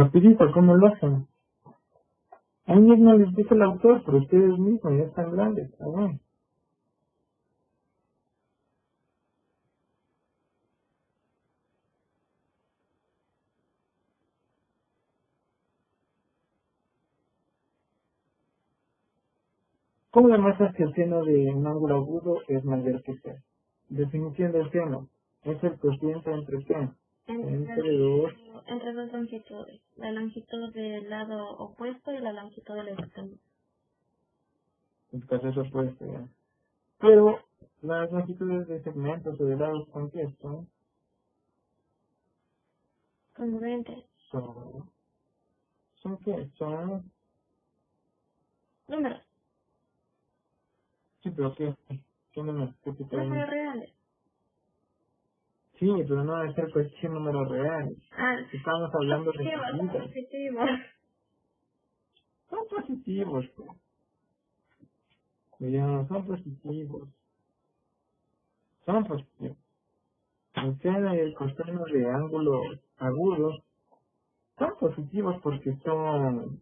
Rapidito, ¿cómo lo hacen? Ahí mismo les dice el autor, pero ustedes mismos ya están grandes, ¿está bien? ¿Cómo demuestras que el seno de un ángulo agudo es mayor que C? Definición del seno. Es el cociente entre qué? Entre dos. Entre dos longitudes. La longitud del lado opuesto y la longitud del extremo. Entonces eso puede ser. Pero las longitudes de segmentos o de lados con qué son? Congruentes. ¿Son qué? Son. Números. Sí, pero ¿qué números? ¿Qué tipo de Números números? reales. Sí, pero no debe ser cuestión números reales. Estamos hablando de medidas. Positivos. Son positivos, pues. Ya, son positivos. Son positivos. El seno y el coseno de ángulos agudos son positivos porque son,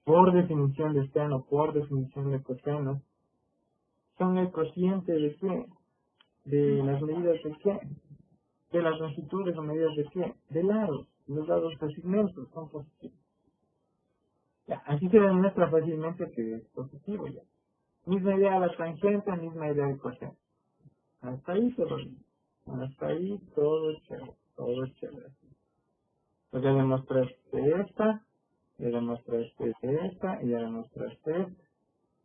por definición de seno, por definición de coseno, son el cociente de qué? De las medidas de qué? De las longitudes o medidas de qué? De lados. Los lados de segmentos son positivos. Ya, así se demuestra fácilmente que es positivo ya. Misma idea de la tangente, misma idea del coseno. Hasta ahí todo bien. Hasta ahí todo chévere, todo chévere. Pues ya demostraste esta, ya demostraste esta, y ya demostraste esta.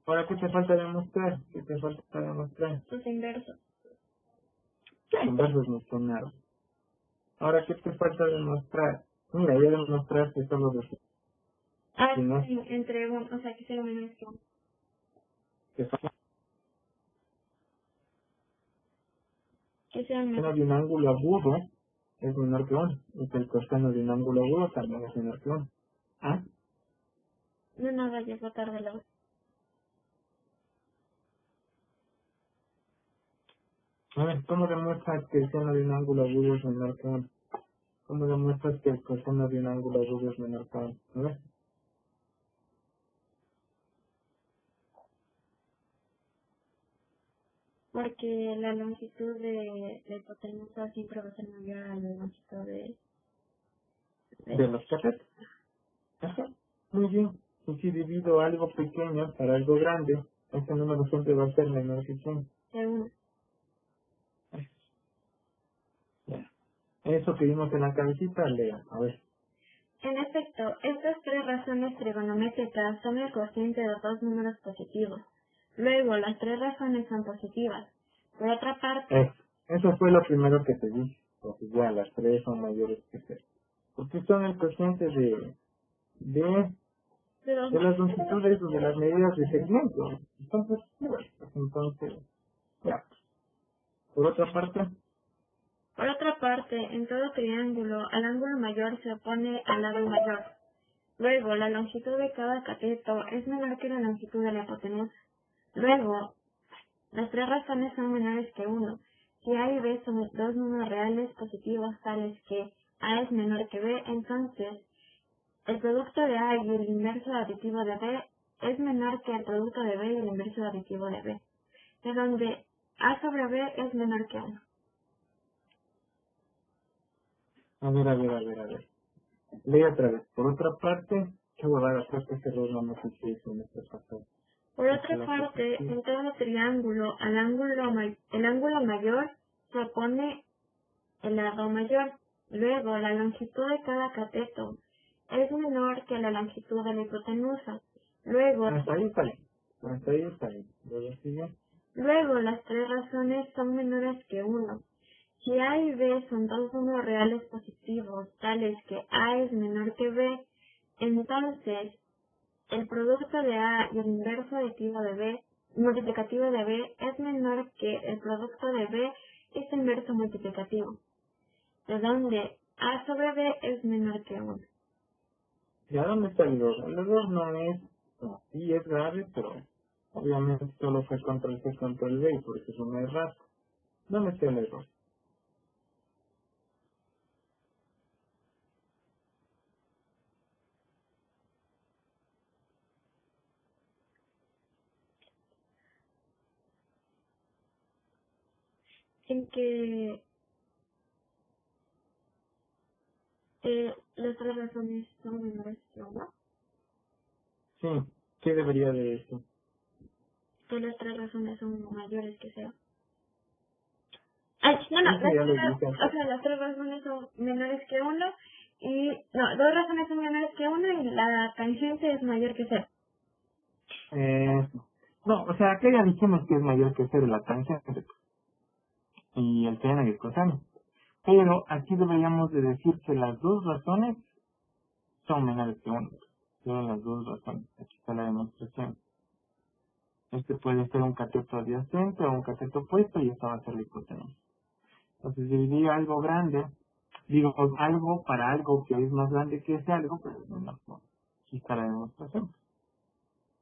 Ahora, ¿qué te falta demostrar? ¿Qué te falta demostrar? Sus inversos. Inversos no son nada. Ahora, ¿qué te falta demostrar? Mira, ya demostraste solo de si no, Sí, entre uno, o sea, que sea menos que uno. que falta Que sea el menos. seno de un ángulo agudo es menor que 1, y que el coseno de un ángulo agudo también es menor que 1. ¿Ah? No nada, llegó tarde la. A ver, ¿cómo demuestras que el seno de un ángulo agudo es menor que 1? ¿Cómo demuestras que el coseno de un ángulo agudo es menor que 1? A ver. Porque la longitud de la hipotenusa siempre va a ser mayor a la longitud De los catetos. Ajá. Muy bien. Y si divido algo pequeño para algo grande, este número siempre va a ser menor que 100. de uno. Ya. Eso que vimos en la cabecita, lea. A ver. En efecto, estas tres razones trigonométricas son el cociente de dos números positivos. Luego, las tres razones son positivas. Por otra parte, Eso fue lo primero que te dije. Porque ya las tres son mayores que 0. Porque son el cociente de de las longitudes o de las medidas de segmento. Son positivas. Entonces, ya. por otra parte, en todo triángulo, al ángulo mayor se opone al lado mayor. Luego, la longitud de cada cateto es menor que la longitud de la hipotenusa. Luego, las tres razones son menores que 1. Si A y B son dos números reales positivos tales que A es menor que B, entonces el producto de A y el inverso aditivo de B es menor que el producto de B y el inverso aditivo de B, de donde A sobre B es menor que 1. A ver. Lee otra vez. Por otra parte, qué huevada, creo que este error no sé si es en este pasado. Por otra parte, en todo triángulo, el ángulo mayor se opone el lado mayor. Luego, la longitud de cada cateto es menor que la longitud de la hipotenusa. Luego, Hasta ahí está bien. Hasta ahí está bien. Luego sigue. luego las tres razones son menores que 1. Si A y B son dos números reales positivos, tales que A es menor que B, entonces el producto de A y el inverso aditivo de B, multiplicativo de B, es menor que el producto de B y su inverso multiplicativo, de donde A sobre B es menor que 1. ¿Ya dónde está el error? El error no es, sí es grave, pero obviamente solo fue control C, control V, y por eso es un error. ¿Dónde está el error? en que las tres razones son menores que uno. Sí, ¿qué debería de esto? Que las tres razones son mayores que cero. Ay, no, Eso ya lo dije antes. o sea, las tres razones son menores que uno y, no, dos razones son menores que uno y la tangente es mayor que cero. No, o sea, acá ya dijimos que es mayor que cero la tangente y el seno y el coseno. Pero aquí deberíamos de decir que las dos razones son menores que uno. Son las dos razones. Aquí está la demostración. Este puede ser un cateto adyacente o un cateto opuesto y esta va a ser la hipotenusa. Entonces dividir algo grande, digo algo para algo que es más grande que ese algo, pero es menor. ¿No? Aquí está la demostración.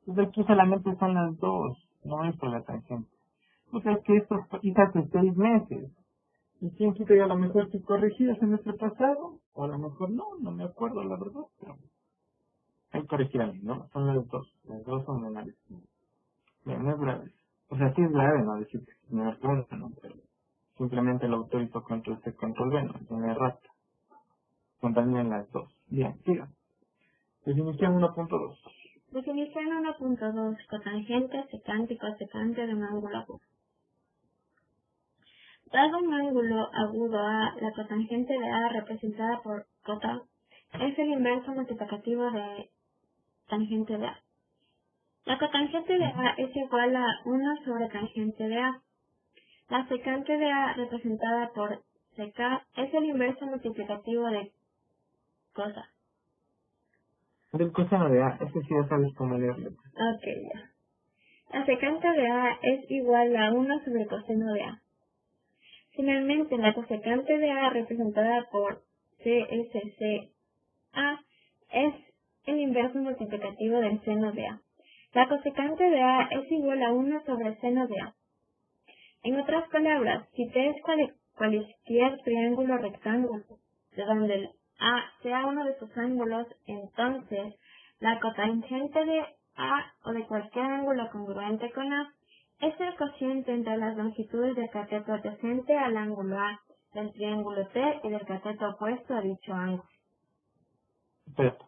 Entonces aquí solamente son las dos, no es por la tangente. O sea que esto quizás hace 6 meses. Y quién quita, y a lo mejor se corregía el semestre pasado, o a lo mejor no me acuerdo la verdad, pero hay que corregir ahí, ¿no? Son las dos son menores. Bien, no es grave. O sea, sí es grave, no decir que es menor que uno, ¿no? Pero simplemente el autor hizo control C, control V, no tiene errata. Son también las dos. Bien, siga. Definición 1.2. Definición 1.2. Cotangente, secante y cosecante de un ángulo agudo. Dado un ángulo agudo A, la cotangente de A representada por cota es el inverso multiplicativo de tangente de A. La cotangente de A es igual a 1 sobre tangente de A. La secante de A representada por CK es el inverso multiplicativo de cosa. Del coseno de A, ese sí ya sabes cómo leerlo. Ok, ya. La secante de A es igual a 1 sobre coseno de A. Finalmente, la cosecante de A representada por CSCA es el inverso multiplicativo del seno de A. La cosecante de A es igual a 1 sobre seno de A. En otras palabras, si T es cualquier triángulo rectángulo, de donde el A sea uno de sus ángulos, entonces la cotangente de A o de cualquier ángulo congruente con A es el cociente entre las longitudes del cateto adyacente al ángulo A, del triángulo T y del cateto opuesto a dicho ángulo. Perfecto.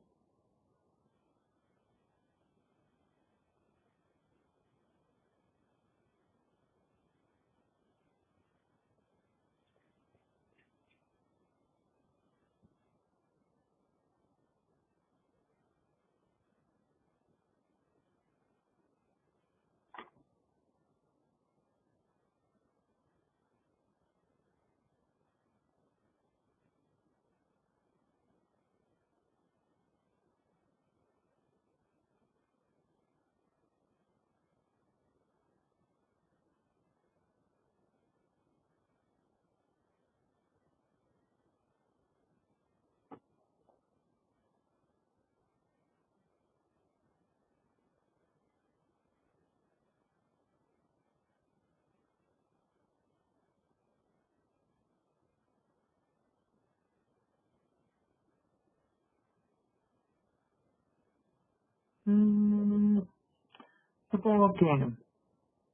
Supongo que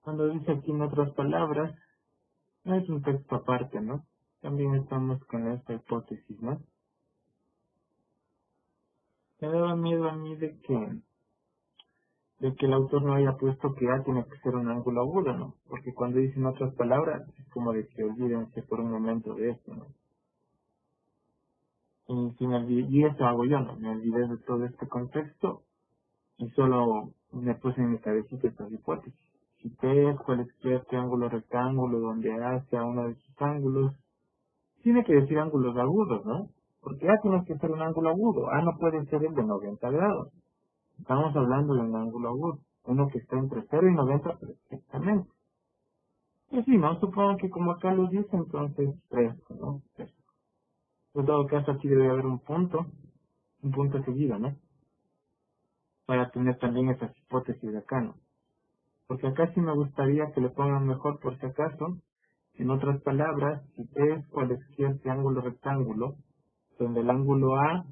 cuando dice aquí en otras palabras, no es un texto aparte, ¿no? También estamos con esta hipótesis, ¿no? Me daba miedo a mí de que el autor no haya puesto que A tiene que ser un ángulo agudo, ¿no? Porque cuando dicen otras palabras, es como de que olvídense por un momento de esto, ¿no? Y, si me olvidé, y eso hago yo, ¿no? Me olvidé de todo este contexto y solo me puse en mi cabecita estas hipótesis. Si T es cualquier triángulo rectángulo donde A sea uno de sus ángulos, tiene que decir ángulos agudos, ¿no? Porque A tiene que ser un ángulo agudo. A no puede ser el de 90 grados. Estamos hablando de un ángulo agudo. Uno que está entre 0 y 90 perfectamente. Y sí, ¿no? Supongo que como acá lo dice, entonces 3, ¿no? 3. En todo caso, aquí debe haber un punto seguido, ¿no? Para tener también esas hipótesis de acá, ¿no? Porque acá sí me gustaría que le pongan mejor por si acaso. En otras palabras, si es cualquier triángulo rectángulo, donde el ángulo A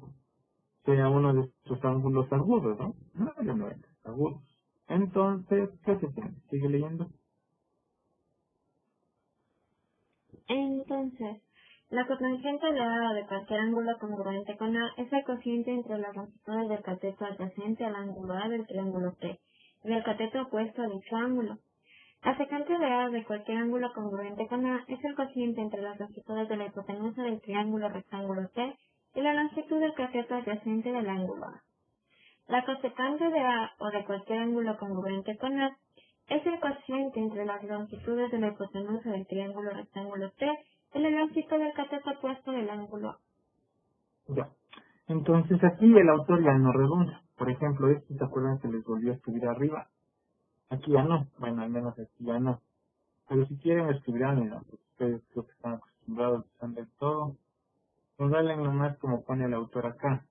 sea uno de sus ángulos agudos, ¿no? No de 90, agudos. Entonces, ¿qué se tiene? Sigue leyendo. Entonces, la cotangente de A de cualquier ángulo congruente con A es el cociente entre las longitudes del cateto adyacente al ángulo A del triángulo T y del cateto opuesto a dicho ángulo. La secante de A de cualquier ángulo congruente con A es el cociente entre las longitudes de la hipotenusa del triángulo rectángulo T y la longitud del cateto adyacente del ángulo A. La cosecante de A o de cualquier ángulo congruente con A es el cociente entre las longitudes de la hipotenusa del triángulo rectángulo T y la longitud del cateto opuesto del ángulo A. Ya. Entonces aquí el autor ya no redunda. Por ejemplo, ¿se acuerdan que les volvió a escribir arriba? Aquí ya no. Bueno, al menos aquí ya no. Pero si quieren escribirán, ¿no? Porque ustedes creo que están acostumbrados a hacer todo. Pues dale nomás como pone el autor acá.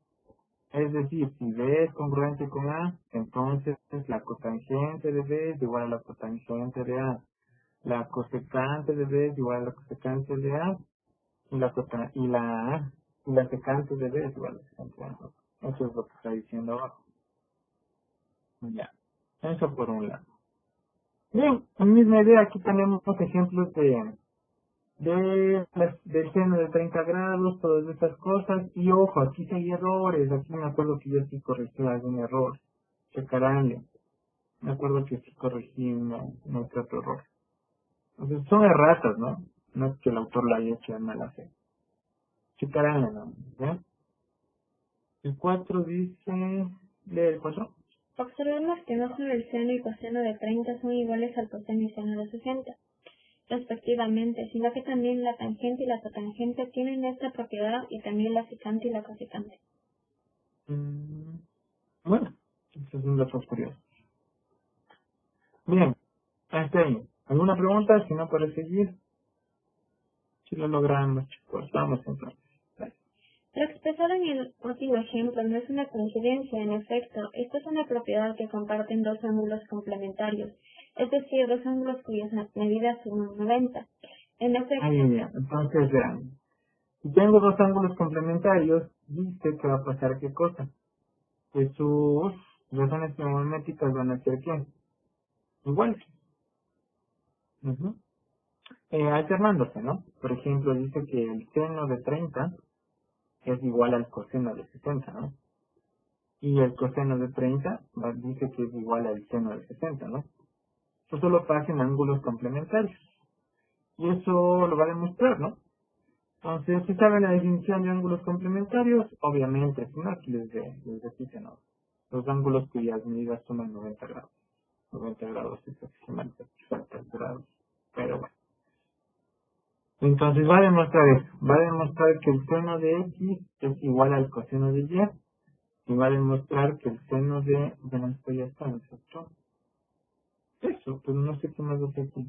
Es decir, si B es congruente con A, entonces la cotangente de B es igual a la cotangente de A. La cosecante de B es igual a la cosecante de A. Y la secante de B es igual a la secante de A. Eso es lo que está diciendo abajo. Ya. Eso por un lado. Bien, la misma idea, aquí tenemos ejemplos del seno de 30 grados, todas estas cosas. Y ojo, aquí sí hay errores. Aquí me acuerdo que yo sí corregí algún error. Checaránle. Me acuerdo que sí corregí uno que otro error. Entonces son erratas, ¿no? No es que el autor la haya hecho de mala fe. Checaránle, ¿no? ¿Ya? El 4 dice... ¿Lee el 4? Observemos que no solo el seno y coseno de 30 son iguales al coseno y seno de 60, respectivamente, sino que también la tangente y la cotangente tienen esta propiedad y también la secante y la cosecante. Bueno, eso es un dato curioso. Bien, hasta ahí. ¿Alguna pregunta? Si no, para seguir. Si lo logramos, chicos, vamos entonces. Lo expresado en el último ejemplo no es una coincidencia, en efecto, esta es una propiedad que comparten dos ángulos complementarios, es decir, dos ángulos cuyas medidas suman 90. En efecto, Entonces, vean, si tengo dos ángulos complementarios, dice que va a pasar qué cosa. Que sus razones trigonométricas van a ser ¿qué? Iguales. Ujú. Alternándose, ¿no? Por ejemplo, dice que el seno de 30 es igual al coseno de 60, ¿no? Y el coseno de 30 dice que es igual al seno de 60, ¿no? Eso solo pasa en ángulos complementarios. Y eso lo va a demostrar, ¿no? Entonces, si saben la definición de ángulos complementarios, obviamente, si no, aquí les dice, ¿no? Los ángulos cuyas medidas suman 90 grados. 90 grados es aproximadamente 60 grados. Pero bueno. Entonces va a demostrar eso. Va a demostrar que el seno de X es igual al coseno de Y. Y va a demostrar que el seno de... Bueno, esto ya está, ¿no es cierto? Eso, pero no sé qué más hace aquí.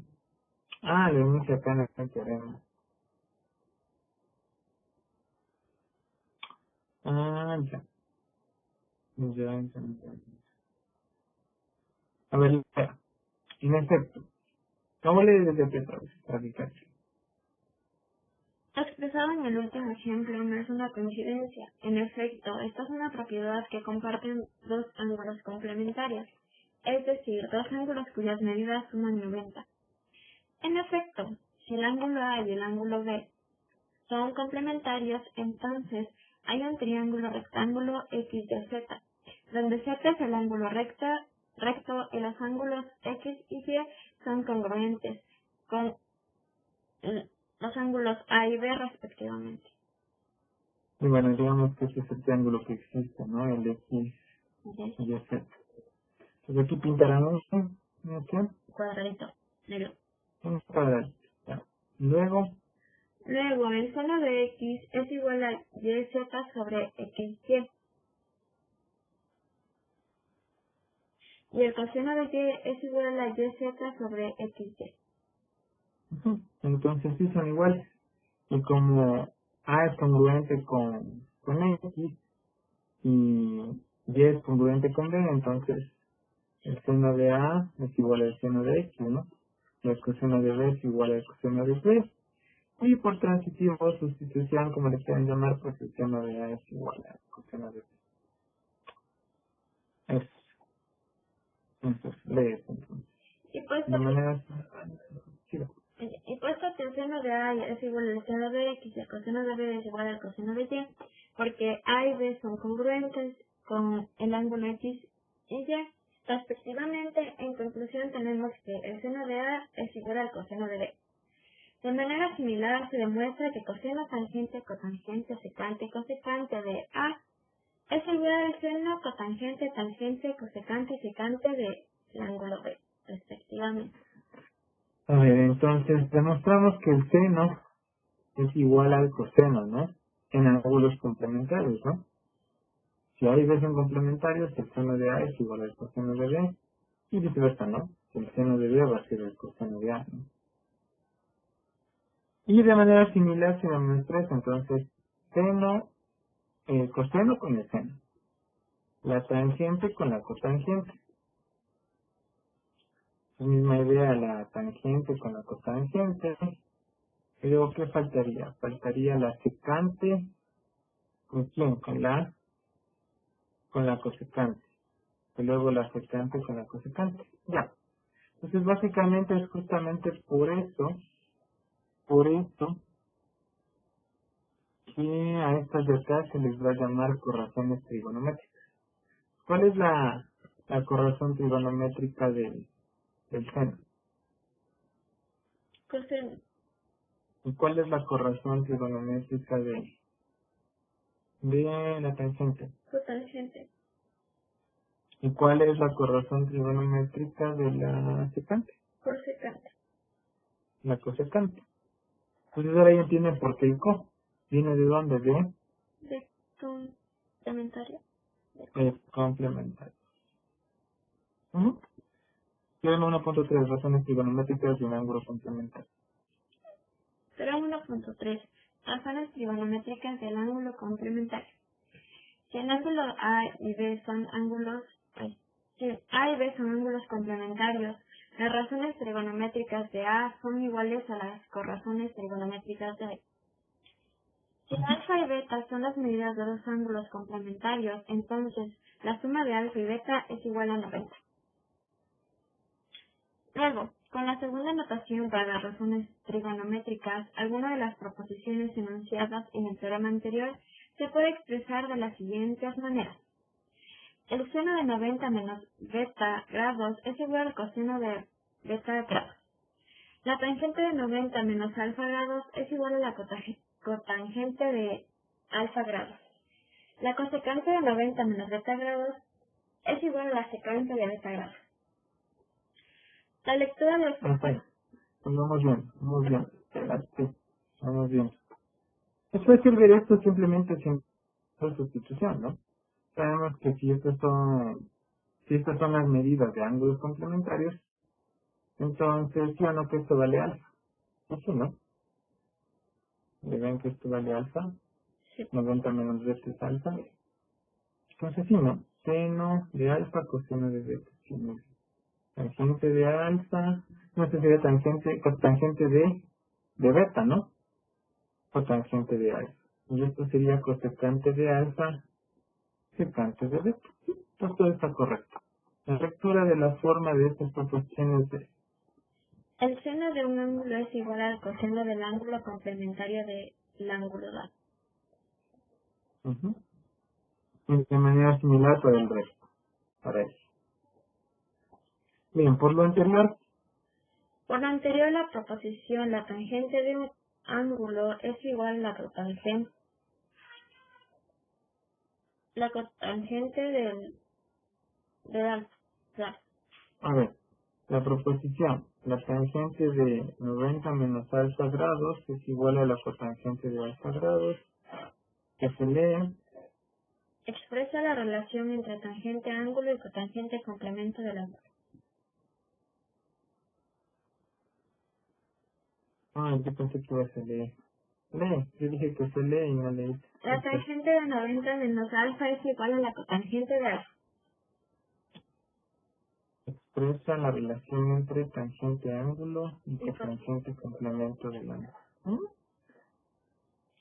Ah, le vamos acá en el teorema. Ah, ya. Ya. A ver, espera. En efecto, ¿cómo le debes de empezar a radical? lo expresado en el último ejemplo no es una coincidencia. En efecto, esta es una propiedad que comparten dos ángulos complementarios, es decir, dos ángulos cuyas medidas suman 90. En efecto, si el ángulo A y el ángulo B son complementarios, entonces hay un triángulo rectángulo XYZ, donde Z es el ángulo recto y los ángulos X y Y son congruentes con los ángulos A y B respectivamente. Y bueno, digamos que ese es el triángulo que existe, ¿no? El X y el Z. Entonces aquí pintaremos un Cuadradito negro. cuadradito. Ya. Luego, Luego, el seno de X es igual a YZ sobre XY. Y el coseno de Y es igual a YZ sobre XY. entonces sí son iguales. Y como A es congruente con X y Y es congruente con B, entonces el seno de A es igual al seno de X, ¿no? Y el coseno de B es igual al coseno de B. Y por transitivo, sustitución, como le quieran llamar, pues el seno de A es igual al coseno de B. Eso. Entonces, lee eso entonces. Y pues De manera... Sí, Y puesto que el seno de A es igual al seno de X y el coseno de B es igual al coseno de Y, porque A y B son congruentes con el ángulo X y Y, respectivamente. En conclusión, tenemos que el seno de A es igual al coseno de B. De manera similar, se demuestra que coseno, tangente, cotangente, secante, cosecante de A es igual al seno, cotangente, tangente, cosecante y secante del ángulo B, respectivamente. A ver, entonces demostramos que el seno es igual al coseno, ¿no? En ángulos complementarios, ¿no? Si A y B son complementarios, el seno de A es igual al coseno de B y viceversa, ¿no? El seno de B va a ser el coseno de A, ¿no? Y de manera similar se demuestra eso, entonces seno, coseno con el seno, la tangente con la cotangente. La misma idea, la tangente con la cotangente. Y luego, ¿qué faltaría? Faltaría la secante, ¿con quién? Con la cosecante. Y luego la secante con la cosecante. Ya. Entonces, básicamente es justamente por eso, que a estas de acá se les va a llamar corrazones trigonométricas. ¿Cuál es la corrazón trigonométrica del seno? Coseno, ¿Y cuál es la corrazón trigonométrica de la tangente? cotangente, ¿Y cuál es la corrazón trigonométrica de la secante? cosecante, La cosecante. Entonces ahora ya entienden por qué el co. ¿Viene de dónde? de complementario. De complementario. Teorema 1.3. Razones trigonométricas de un ángulo complementario. Teorema 1.3. Razones trigonométricas del ángulo complementario. Si el ángulo A y B son ángulos, si A y B son ángulos complementarios, las razones trigonométricas de A son iguales a las corrazones trigonométricas de B. Si alfa y beta son las medidas de dos ángulos complementarios, entonces la suma de alfa y beta es igual a 90. Luego, con la segunda notación para las razones trigonométricas, alguna de las proposiciones enunciadas en el teorema anterior se puede expresar de las siguientes maneras. El seno de 90 menos beta grados es igual al coseno de beta grados. La tangente de 90 menos alfa grados es igual a la cotangente de alfa grados. La cosecante de 90 menos beta grados es igual a la secante de beta grados. La lectura de los Pues vamos bien, vamos bien. Sí, vamos bien. Es fácil ver esto simplemente sin sustitución, ¿no? Sabemos que si estas son las medidas de ángulos complementarios, entonces ya no que esto vale alfa. Así, ¿no? Le ven que esto vale alfa, 90 menos beta es alfa. Entonces sí, ¿no? Seno de alfa, coseno de beta. Sí, ¿no? Tangente de alfa, no, esto sería cotangente de beta, ¿no? Cotangente de alfa. Y esto sería cosecante de alfa, secante de beta. Entonces todo está correcto. La lectura de la forma de estas proporciones de... El seno de un ángulo es igual al coseno del ángulo complementario del ángulo dado. Ujú. Y de manera similar para el resto, para eso. Bien, por lo anterior, Por lo anterior, la proposición la tangente de un ángulo es igual a la cotangente del alfa. Claro. a ver, la proposición, la tangente de 90 menos alfa grados es igual a la cotangente de alfa grados, que se lee, Expresa la relación entre tangente ángulo y cotangente complemento del ángulo. yo pensé que iba a ser lee. Lee, yo dije que se lee y no leí. La tangente de 90 menos alfa es igual a la cotangente de alfa. Expresa la relación entre tangente ángulo y cotangente complemento del ángulo.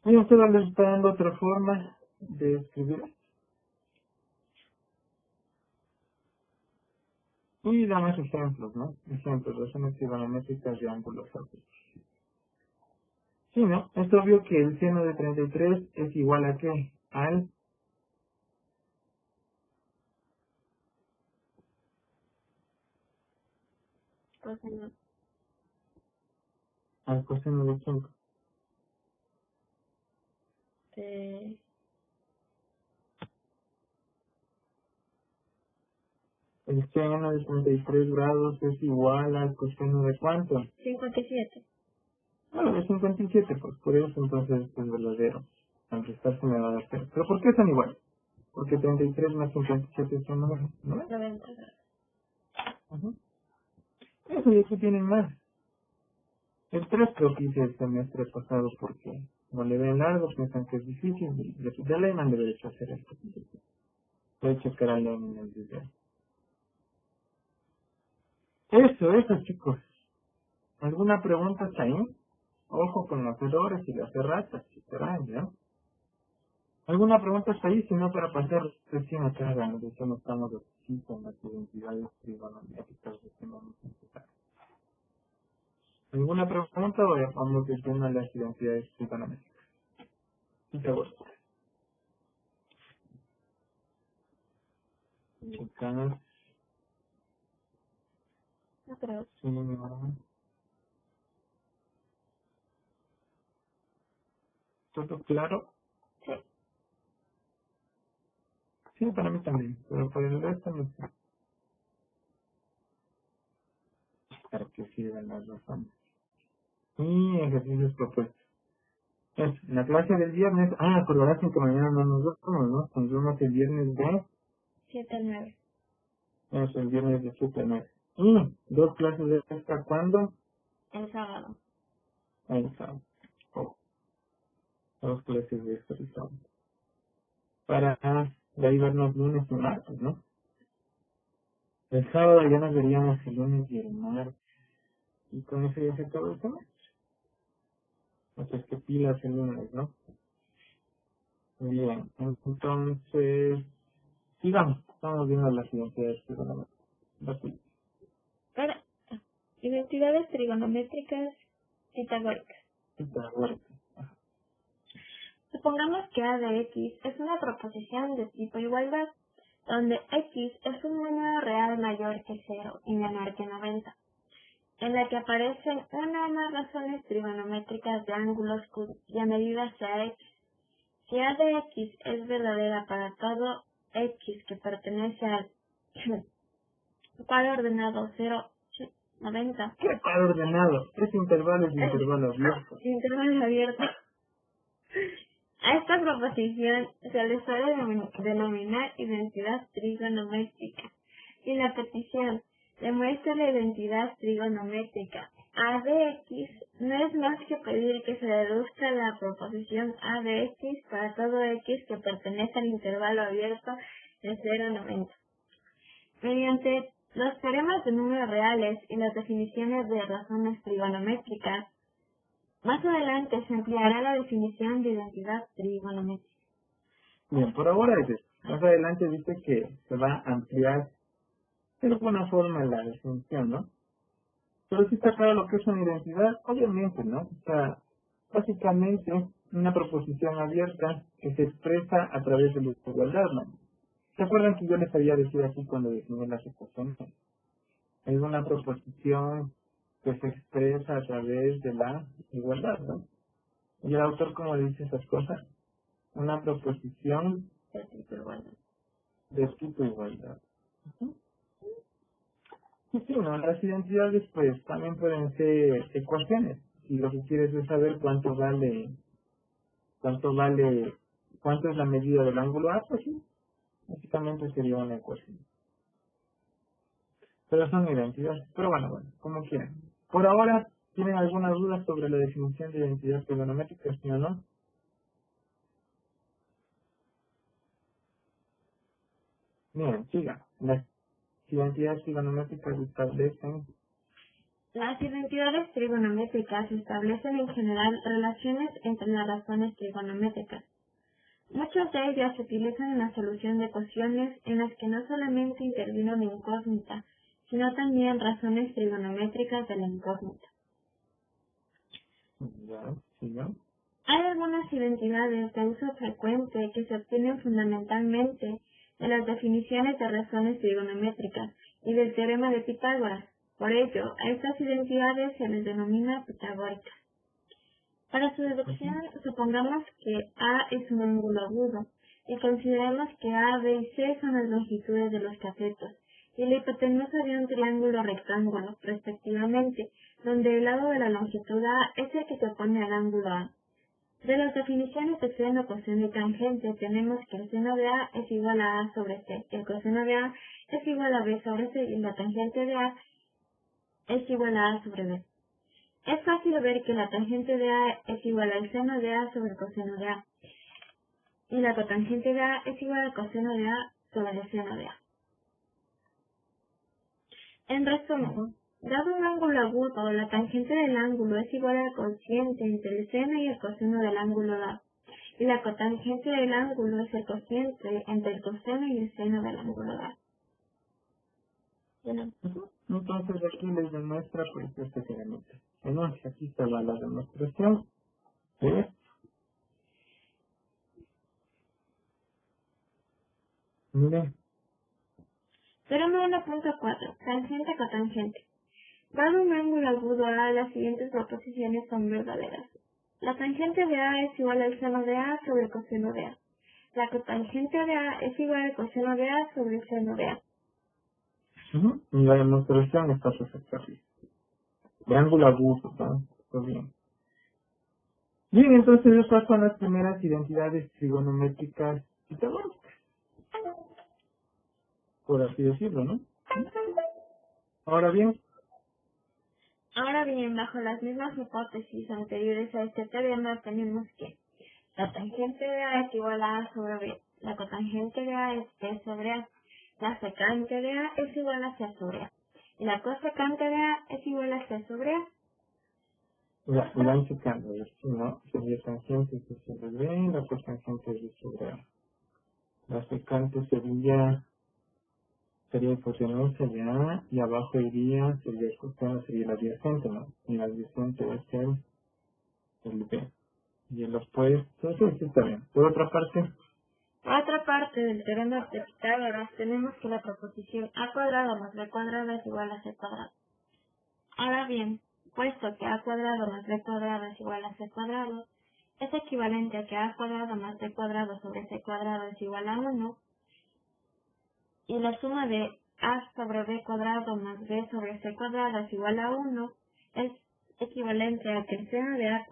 Y esto les está dando otra forma de escribir. Y da más ejemplos, ¿no? Ejemplos, razones trigonométricas de ángulos ópticos. Sí, ¿no? Es obvio que el seno de 33 es igual a ¿qué? Coseno Al coseno de 5. de El seno de 33 grados es igual al coseno de ¿cuánto? 57. Bueno, de 57, pues por eso entonces es verdadero. Al restarse me va a dar 0. ¿Pero por qué son iguales? Porque 33 más 57 son 9, ¿no? 90 grados. Ujú. Eso y aquí tienen más. El 3 creo que hice el semestre pasado porque no le ven largo, piensan que es difícil y de Lehmann debe de hacer esto. Voy a checar a Lehmann en el video. Eso chicos. ¿Alguna pregunta hasta ahí? Ojo con los errores y las erratas que serán, ¿ya? ¿Alguna pregunta hasta ahí? Si no, para pasar recién acá, de hecho no estamos aquí con las identidades trigonométricas de que vamos a empezar. ¿Alguna pregunta o ya vamos diciendo las identidades trigonométricas? Sí, seguro. Chicas, No creo. sí, no. ¿Todo claro? Sí. Sí, para mí también, pero por el resto no sé. Para que sirvan las razones. Y ejercicios propuestos. En la clase del viernes, acordarás que mañana no nos vemos, ¿no? Nos vemos el viernes de, 7 al 9. es el viernes de 7 a 9. Y dos clases de esta, ¿cuándo? El sábado. El sábado. Oh, dos clases de esta el sábado. Para de ahí vernos lunes y martes, ¿no? El sábado ya nos veríamos el lunes y el martes. Y con eso ya se acabó el semestre. Entonces, que pilas el lunes, ¿no? Bien, entonces, sigamos. Estamos viendo las identidades trigonométricas. Ahora, identidades trigonométricas pitagóricas. Pitagóricas. Supongamos que A de X es una proposición de tipo igualdad, donde X es un número real mayor que 0 y menor que 90, en la que aparecen una o más razones trigonométricas de ángulos cuya medida sea X. Si A de X es verdadera para todo X que pertenece al par ordenado 0, 90. ¿Qué par ordenado? Es intervalo abierto. Intervalo abierto. A esta proposición se le suele denominar identidad trigonométrica. Y la petición demuestra la identidad trigonométrica A de X no es más que pedir que se deduzca la proposición A de X para todo X que pertenece al intervalo abierto de 0 a 90. Mediante los teoremas de números reales y las definiciones de razones trigonométricas, más adelante se ampliará la definición de identidad trigonométrica. Bien, por ahora es eso. Más adelante dice que se va a ampliar de alguna forma la definición, ¿no? Pero sí está claro lo que es una identidad, obviamente, ¿no? O sea, básicamente una proposición abierta que se expresa a través de la igualdad, ¿no? ¿Se acuerdan que yo les había dicho así cuando definí las ecuaciones? Es una proposición que se expresa a través de la igualdad, ¿no? Y el autor, ¿cómo dice esas cosas? Una proposición De tipo igualdad. de tipo igualdad. Ujú. Y sí, ¿no? Las identidades, pues, también pueden ser ecuaciones. Si lo que quieres es saber cuánto es la medida del ángulo A, pues sí, básicamente sería una ecuación. Pero son identidades. Pero bueno, como quieran. Por ahora, ¿tienen alguna duda sobre la definición de identidad trigonométrica, sí o no? Miren, siga. Las identidades trigonométricas establecen. Las identidades trigonométricas establecen en general relaciones entre las razones trigonométricas. Muchas de ellas se utilizan en la solución de ecuaciones en las que no solamente interviene una incógnita, sino también razones trigonométricas de la incógnita. Ya, ¿no? Hay algunas identidades de uso frecuente que se obtienen fundamentalmente de las definiciones de razones trigonométricas y del teorema de Pitágoras. Por ello, a estas identidades se les denomina pitagóricas. Para su deducción, supongamos que A es un ángulo agudo y consideramos que A, B y C son las longitudes de los catetos y la hipotenusa de un triángulo rectángulo, respectivamente, donde el lado de la longitud A es el que se opone al ángulo A. De las definiciones de seno, coseno y tangente tenemos que el seno de A es igual a A sobre C, el coseno de A es igual a B sobre C y la tangente de A es igual a A sobre B. Es fácil ver que la tangente de A es igual al seno de A sobre el coseno de A y la cotangente de A es igual al coseno de A sobre el seno de A. En resumen, dado un ángulo agudo, la tangente del ángulo es igual al cociente entre el seno y el coseno del ángulo A, y la cotangente del ángulo es el cociente entre el coseno y el seno del ángulo A. Bueno. Entonces aquí les demuestra pues este teorema. Bueno, aquí está la demostración. ¿Sí? Mire, Teorema 1.4. Tangente cotangente. Dado un ángulo agudo A, las siguientes proposiciones son verdaderas. La tangente de A es igual al seno de A sobre el coseno de A. La cotangente de A es igual al coseno de A sobre el seno de A. y la demostración está perfecta aquí. De ángulo agudo, ¿no? Está bien. Bien, entonces esas son las primeras identidades trigonométricas pitagóricas, por así decirlo, ¿no? Ahora bien, Ahora bien, bajo las mismas hipótesis anteriores a este teorema, tenemos que la tangente de A es igual a A sobre B, la cotangente de A es B sobre A, la secante de A es igual a C sobre A, y la cosecante de A es igual a C sobre A. la secante, ¿no? Sería tangente de sobre B, la cotangente de sobre A. La secante sería hipotenusa de A, y abajo iría, sería el coseno, sería el adyacente, ¿no? Y el adyacente es el B. Y el opuesto, sí, está bien. Por otra parte, Por otra parte, del teorema de Pitágoras tenemos que la proposición A cuadrado más B cuadrado es igual a C cuadrado. Ahora bien, puesto que A cuadrado más B cuadrado es igual a C cuadrado, es equivalente a que A cuadrado más B cuadrado sobre C cuadrado es igual a 1, y la suma de A sobre B cuadrado más B sobre C cuadrado es igual a 1, es equivalente a que el seno de A,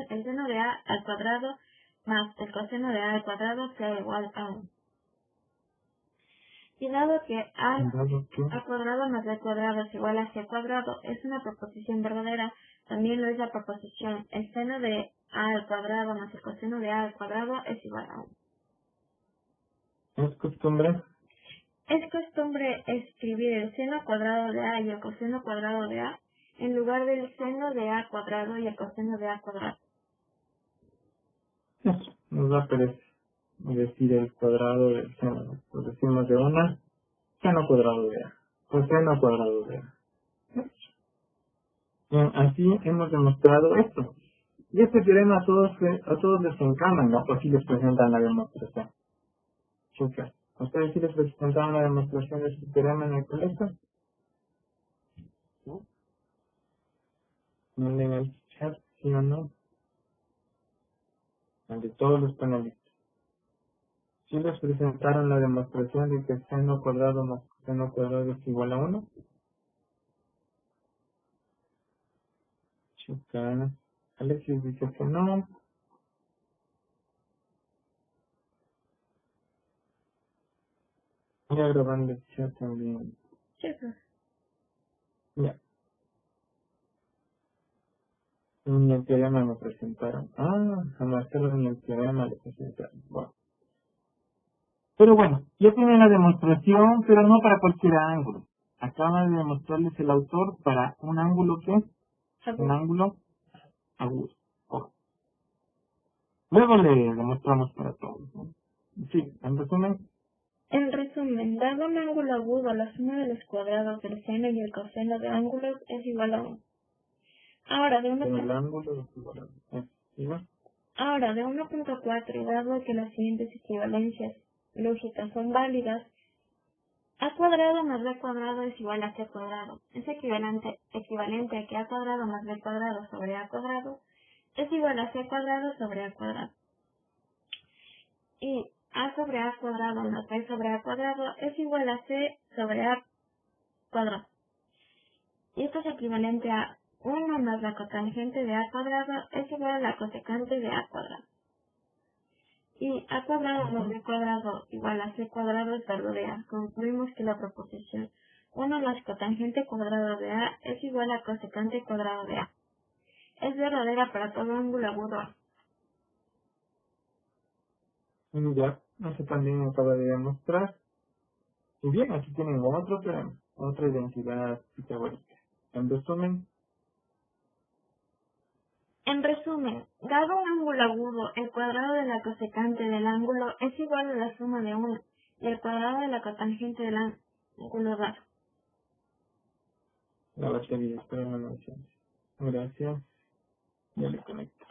el seno de A al cuadrado más el coseno de A al cuadrado sea igual a 1. Y dado que dado que A cuadrado más B cuadrado es igual a C cuadrado es una proposición verdadera, también lo es la proposición el seno de A al cuadrado más el coseno de A al cuadrado es igual a 1. es costumbre, Es costumbre escribir el seno cuadrado de A y el coseno cuadrado de A en lugar del seno de A cuadrado y el coseno de A cuadrado. nos da pereza decir el cuadrado del seno, ¿no? Lo decimos de una, seno cuadrado de A, coseno cuadrado de A. Bien, así hemos demostrado esto. Y este teorema a todos les encanta, ¿no? Así les presentan la demostración. Chicas, ¿ustedes sí les presentaron la demostración de este teorema en el colegio? ¿No? Manden el chat, ¿sí o no? Ante todos los panelistas. ¿Sí les presentaron la demostración de que seno cuadrado más seno cuadrado es igual a 1? Chicas, Alexis dice que no. Voy a grabando el chat también. Chicos, Ya. Ni el teorema me presentaron. A Marcelo ni el teorema le presentaron. Bueno. Pero bueno, ya tienen la demostración, pero no para cualquier ángulo. Acaba de demostrarles el autor para un ángulo que es un ángulo agudo. Ojo. Luego le demostramos para todos, ¿no? Sí, en resumen, dado un ángulo agudo, la suma de los cuadrados del seno y el coseno de ángulos es igual a 1. Ahora, de Con el 1.4, ángulo es igual a... ¿sí, no? ahora, de 1.4, dado que las siguientes equivalencias lógicas son válidas, a cuadrado más b cuadrado es igual a c cuadrado. Es equivalente a que a cuadrado más b cuadrado sobre a cuadrado es igual a c cuadrado sobre a cuadrado. Y a sobre a cuadrado más b sobre a cuadrado es igual a c sobre a cuadrado. Y esto es equivalente a 1 más la cotangente de a cuadrado es igual a la cosecante de a cuadrado. Y a cuadrado más b cuadrado igual a c cuadrado es valor de a. Concluimos que la proposición 1 más cotangente cuadrado de a es igual a cosecante cuadrado de a. Es verdadera para todo ángulo agudo A. Ya, eso también acaba de demostrar. Y bien, aquí tienen otro teorema, otra identidad pitagórica. En resumen, En resumen, dado un ángulo agudo, el cuadrado de la cosecante del ángulo es igual a la suma de 1 y el cuadrado de la cotangente del ángulo dado. la batería, espero una mención. Gracias, ya le conecto.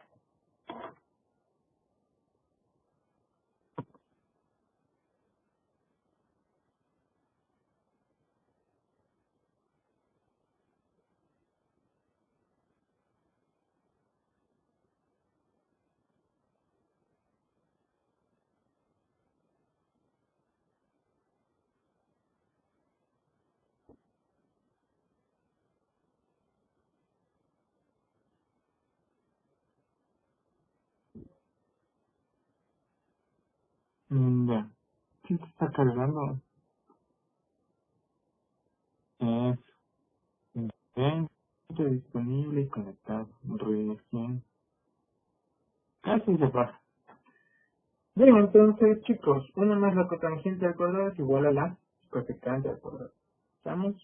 Ya, ¿sí se está cargando? Es disponible y conectado. Recién. Casi se pasa. Bien, entonces, chicos, una más la cotangente al cuadrado es igual a la cosecante al cuadrado. ¿Estamos?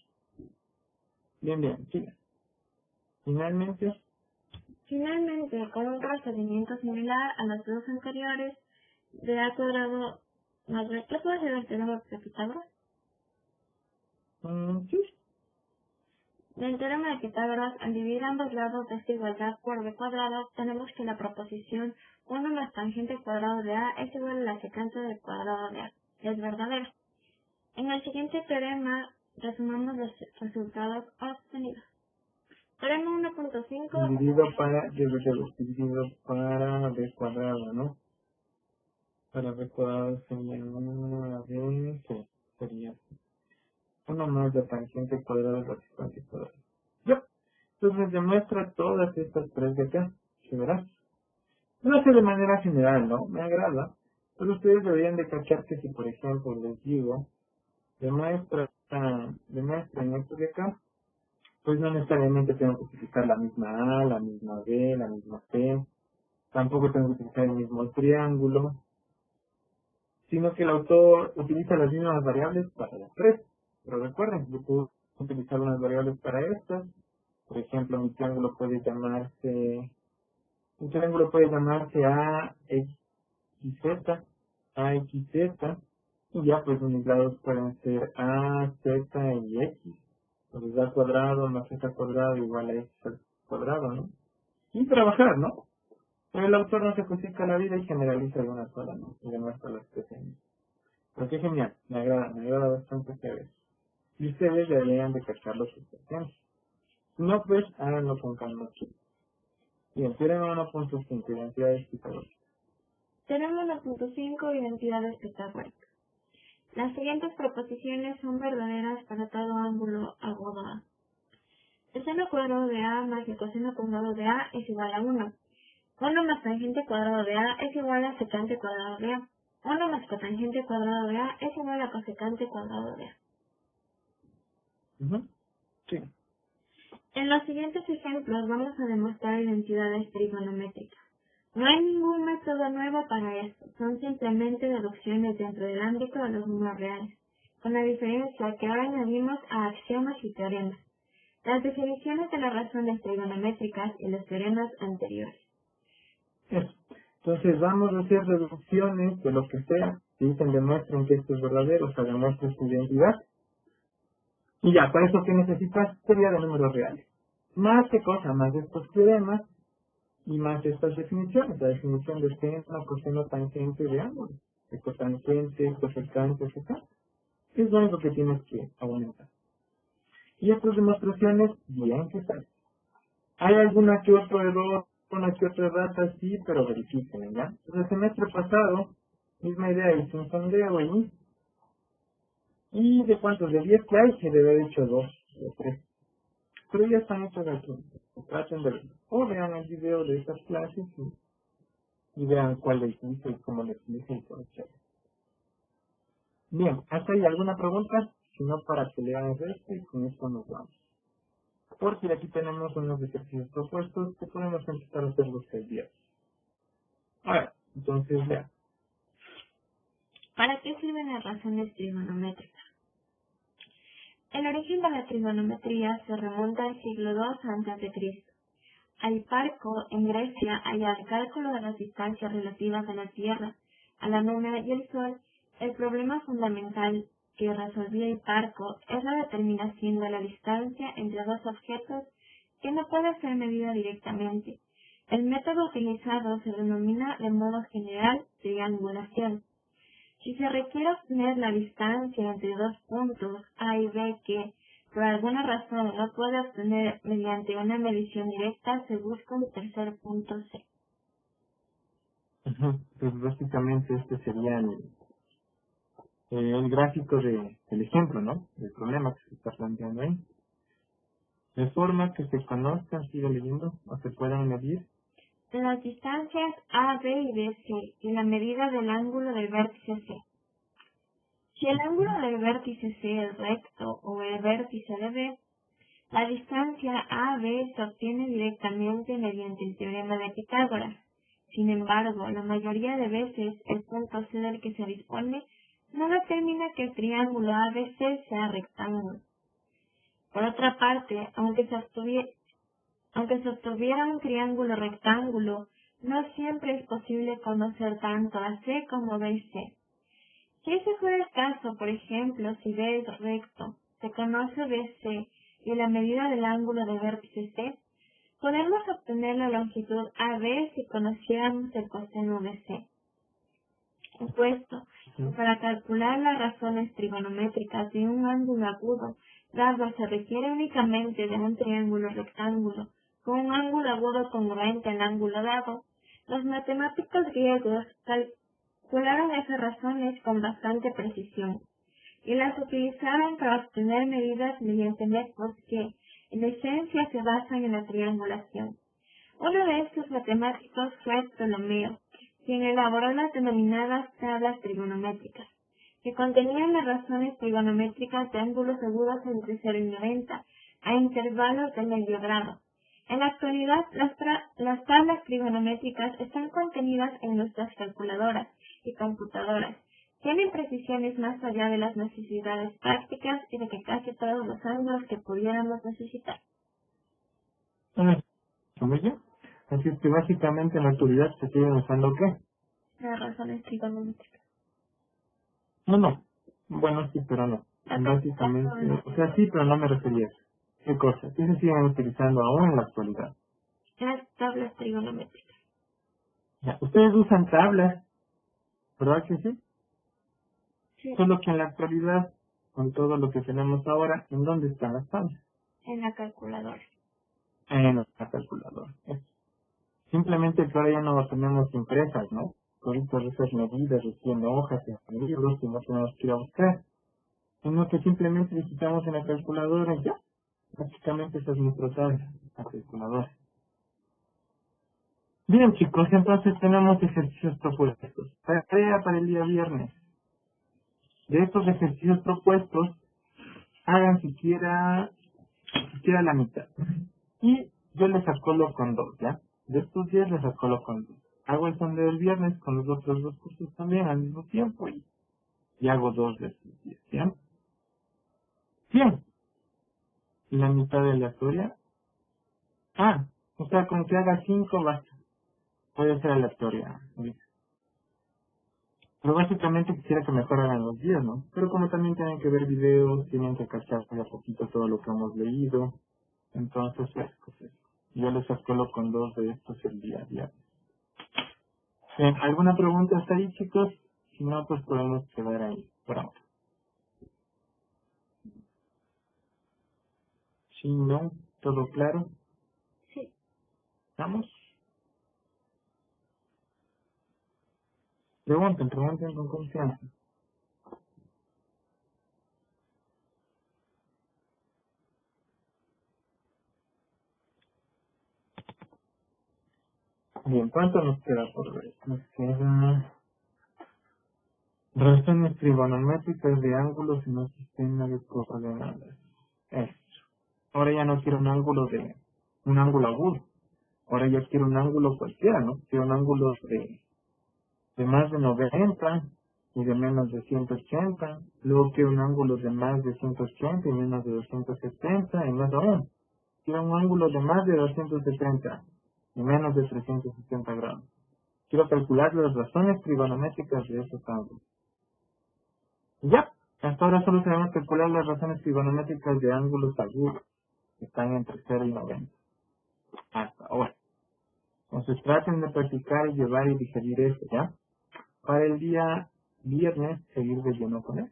Bien, bien, sí. Finalmente, Finalmente, con un procedimiento similar a los dos anteriores, de a cuadrado más b, ¿qué puede ser el teorema de Pitágoras? sí, Del teorema de Pitágoras, al dividir ambos lados de esta igualdad por b cuadrado, tenemos que la proposición 1 más tangente cuadrado de a es igual a la secante del cuadrado de a. Es verdadera. En el siguiente teorema, resumamos los resultados obtenidos. Teorema 1.5. dividido para, dividido para b cuadrado, ¿no? Para b cuadrado sería 1 a b, sí, sería 1 más la tangente cuadrada de la secante cuadrada. Ya, entonces demuestra todas estas tres de acá, ¿se verá? Lo hace de manera general, ¿no? Me agrada. Pero ustedes deberían de cachar que si, por ejemplo, les digo, demuestran esto de acá, pues no necesariamente tengo que utilizar la misma A, la misma B, la misma C, tampoco tengo que utilizar el mismo triángulo, sino que el autor utiliza las mismas variables para las tres. Pero recuerden, yo puedo utilizar unas variables para estas. Por ejemplo, un triángulo puede llamarse AXZ, AXZ, y ya pues mis lados pueden ser A, Z y X. Entonces A cuadrado más Z cuadrado igual a X al cuadrado, ¿no? Y trabajar, ¿no? Pero el autor no se complica la vida y generaliza de una sola, ¿no? Y demuestra las expresiones. Pero qué genial, me agrada bastante este vez. Y ustedes deberían de cachar las expresiones. Si no, pues háganlo con calma aquí. Bien, teorema 1.5, identidades pitagóricas. Teorema 1.5, identidades pitagóricas. Las siguientes proposiciones son verdaderas para todo ángulo agudo A. El seno cuadrado de A más el coseno cuadrado de A es igual a 1. 1 más tangente cuadrado de A es igual a secante cuadrado de A. 1 más cotangente cuadrado de A es igual a cosecante cuadrado de A. Sí. En los siguientes ejemplos vamos a demostrar identidades trigonométricas. No hay ningún método nuevo para esto, son simplemente deducciones dentro del ámbito de los números reales, con la diferencia que ahora añadimos a axiomas y teoremas, las definiciones de las razones trigonométricas y los teoremas anteriores. Eso. Entonces vamos a hacer reducciones de lo que sea. Si dicen demuestren que esto es verdadero, o sea, demuestren su identidad. Y ya, para eso que necesitas sería de números reales. Más que cosa, más de estos teoremas y más de estas definiciones. La definición de seno, coseno, tangente de ángulo, de cotangente, cosecante, etc. Es lo único que tienes que aumentar. Y estas demostraciones, bien que están. Hay alguna que otro error, una que otra errata, sí, pero verifiquen, ¿ya? Entonces, el semestre pasado, misma idea, hice un sondeo ahí. ¿Y de cuántos? De 10 que hay, se debe haber hecho 2 o 3. Pero ya están hechos aquí. Traten de verlo. O vean el video de estas clases y vean cuál les hice y cómo les hice y todo eso. Bien, ¿hasta ahí alguna pregunta? Si no, para que leamos esto y con esto nos vamos. Porque aquí tenemos unos ejercicios propuestos que podemos empezar a hacerlos el día. Ahora, entonces vean. ¿Para qué sirven las razones trigonométricas? El origen de la trigonometría se remonta al siglo II a.C. Al Hiparco, en Grecia, y al cálculo de las distancias relativas de la Tierra a la Luna y el Sol, el problema fundamental que resolvía Hiparco es la determinación de la distancia entre dos objetos que no puede ser medida directamente. El método utilizado se denomina de modo general triangulación. Si se requiere obtener la distancia entre dos puntos A y B que, por alguna razón, no puede obtener mediante una medición directa, se busca un tercer punto C. Pues básicamente este sería el gráfico del ejemplo, ¿no? Del problema que se está planteando ahí. De forma que se conozcan, sigue leyendo, o se puedan medir. Las distancias A, B y BC y la medida del ángulo del vértice C. Si el ángulo del vértice C es recto o el vértice de B, la distancia AB se obtiene directamente mediante el teorema de Pitágoras. Sin embargo, la mayoría de veces el punto C del que se dispone no determina que el triángulo ABC sea rectángulo. Por otra parte, aunque se obtuviera un triángulo rectángulo, no siempre es posible conocer tanto a C como B y C. Si ese fuera el caso, por ejemplo, si B es recto, se conoce BC y la medida del ángulo de vértice C, podemos obtener la longitud AB si conociéramos el coseno de C. Puesto que para calcular las razones trigonométricas de un ángulo agudo dado se requiere únicamente de un triángulo rectángulo con un ángulo agudo congruente al ángulo dado, los matemáticos griegos calcularon esas razones con bastante precisión y las utilizaron para obtener medidas mediante métodos que, en esencia, se basan en la triangulación. Uno de estos matemáticos fue Ptolomeo, quien elaboró las denominadas tablas trigonométricas, que contenían las razones trigonométricas de ángulos agudos entre 0 y 90, a intervalos de medio grado. En la actualidad, las tablas trigonométricas están contenidas en nuestras calculadoras y computadoras. Tienen precisiones más allá de las necesidades prácticas y de que casi todos los ángulos que pudiéramos necesitar. ¿Cómo yo? Así es que básicamente en la actualidad se siguen usando ¿qué? Las razones trigonométricas. No. Bueno, sí, pero no. Básicamente, o sea, sí, pero no me refería a eso. ¿Qué cosa? ¿Qué se siguen utilizando aún en la actualidad? Las tablas trigonométricas. Ya, ustedes usan tablas, ¿verdad que sí? Sí. Solo que en la actualidad, con todo lo que tenemos ahora, ¿en dónde están las tablas? En la calculadora. En nuestra calculadora. Simplemente que ahora ya no tenemos impresas, ¿no? Ahorita esas medidas recién hojas en libros y no tenemos que ir a buscar. Sino que simplemente visitamos en la calculadora y ya. Básicamente esa es nuestra tabla, la calculadora. Bien chicos, entonces tenemos ejercicios propuestos. Tarea para el día viernes. De estos ejercicios propuestos, hagan siquiera la mitad. Y yo les acolo con 2, ¿ya? De estos 10 les acolo con 2. Hago el sondeo el viernes con los otros 2 cursos también al mismo tiempo y hago 2 de estos 10, ¿ya? Bien. La mitad de aleatoria. O sea, con que haga 5 basta. Puede ser aleatoria. Pero básicamente quisiera que mejor hagan los 10, ¿no? Pero como también tienen que ver videos, tienen que cachar de a poquito todo lo que hemos leído. Entonces, pues, yo les escuelo con 2 de estos el día a día. Bien, ¿alguna pregunta hasta ahí, chicos? Si no, pues podemos quedar ahí por ahora. Si no, ¿todo claro? Sí. ¿Estamos? Pregunten con confianza. Bien, ¿cuánto nos queda por ver? Nos queda razones trigonométricas de ángulos en un sistema de coordenadas. Esto. Ahora ya no quiero un ángulo agudo. Ahora ya quiero un ángulo cualquiera, ¿no? Quiero un ángulo de más de 90 y de menos de 180. Luego quiero un ángulo de más de 180 y menos de 270 y más aún. Quiero un ángulo de más de 270 y menos de 360 grados. Quiero calcular las razones trigonométricas de esos ángulos. Y ya, hasta ahora solo sabemos calcular las razones trigonométricas de ángulos agudos que están entre 0 y 90. Hasta ahora. Entonces traten de practicar y llevar y digerir esto, ¿ya? Para el día viernes seguir de lleno con él.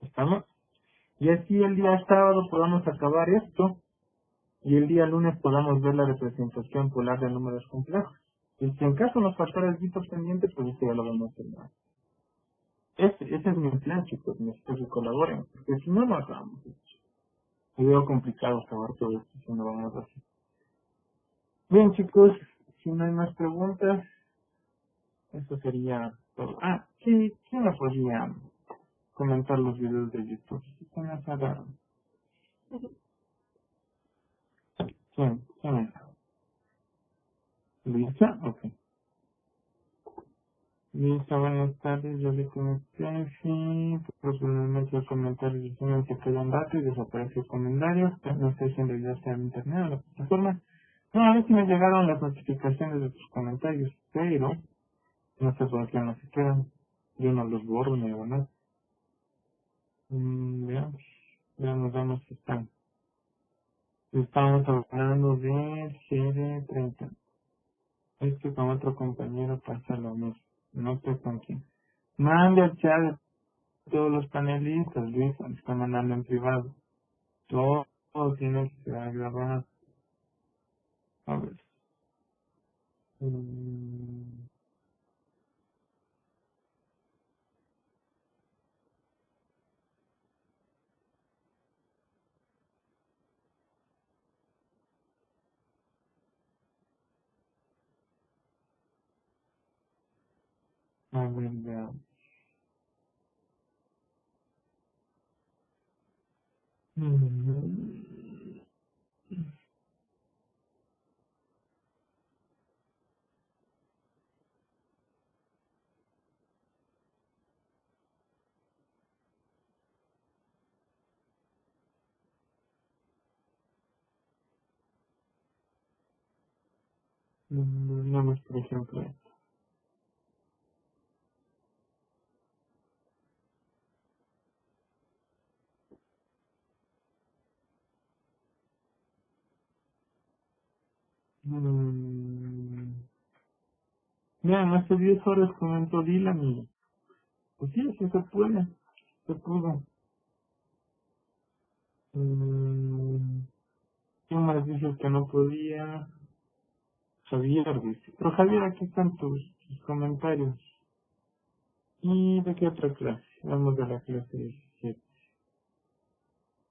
¿Estamos? Y así el día sábado podamos acabar esto y el día lunes podamos ver la representación polar de números complejos. Y si en caso nos faltara el grito pendiente, pues esto ya lo vamos a terminar. Ese es mi plan, chicos, necesito que colaboren, porque si no, no acabamos. Y veo complicado acabar todo esto si no vamos a hacer. Bien, chicos, si no hay más preguntas, eso sería todo. Ah, sí, ¿quién me podría comentar los videos de YouTube? ¿Quién me haga? ¿Quién es? ¿Luisa? Ok. Luisa, buenas tardes, yo le comenté, sí, probablemente los comentarios diciendo que quedó un dato y desapareció el comentario, no sé si en realidad sea el internet o la plataforma. No, a ver si me llegaron las notificaciones de tus comentarios, pero no sé por qué no se quedan. Yo no los borro ni hago nada. Veamos si están. Estamos hablando de CD30. Es que con otro compañero pasa lo mismo. No sé con quién. Mande al chat de todos los panelistas, Luis, están mandando en privado. Todo tiene que ser grabado. A ver. Mm, a ver, veamos. Mm, Veamos, por ejemplo. Mm, Vean, hace 10 horas comentó Dylan y pues sí, sí se puede. Se pudo. Mm, ¿Quién más dice que no podía? Javier dice. Pero Javier, aquí están tus comentarios. ¿Y de qué otra clase? Vamos de la clase 17.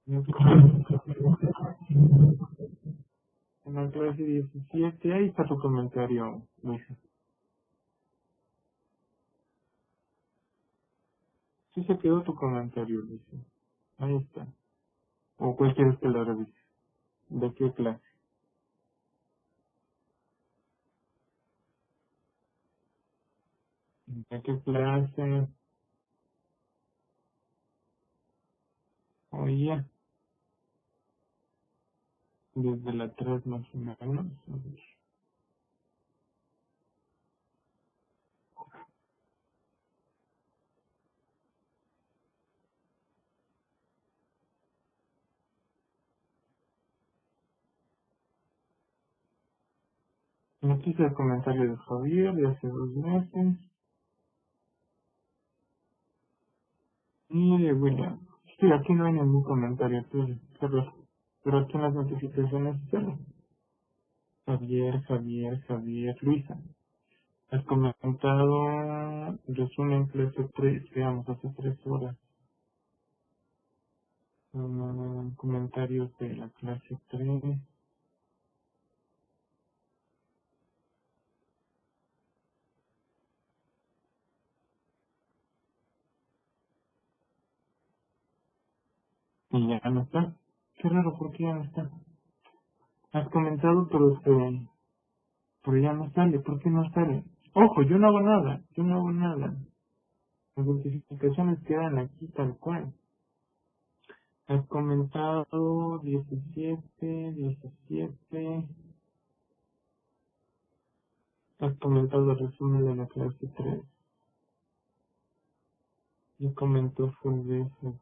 En la clase 17, ahí está tu comentario, Luisa. Sí se quedó tu comentario, Luisa. Ahí está. ¿O cuál quieres que lo revise? ¿De qué clase? ¿De qué clase? Oye, desde la 3 más o menos. A ver. Aquí está el comentario de Javier de hace 2 meses. Y de William. Sí, aquí no hay ningún comentario tuyo, pero aquí en las notificaciones sale. Javier, Luisa. Has comentado resumen clase 3, veamos, hace 3 horas. Comentarios de la clase 3. Y ya no está. Qué raro, ¿por qué ya no está? Has comentado, pero ya no sale. ¿Por qué no sale? Ojo, yo no hago nada. Yo no hago nada. Las notificaciones quedan aquí tal cual. Has comentado 17. Has comentado el resumen de la clase 3. Y comentó full veces.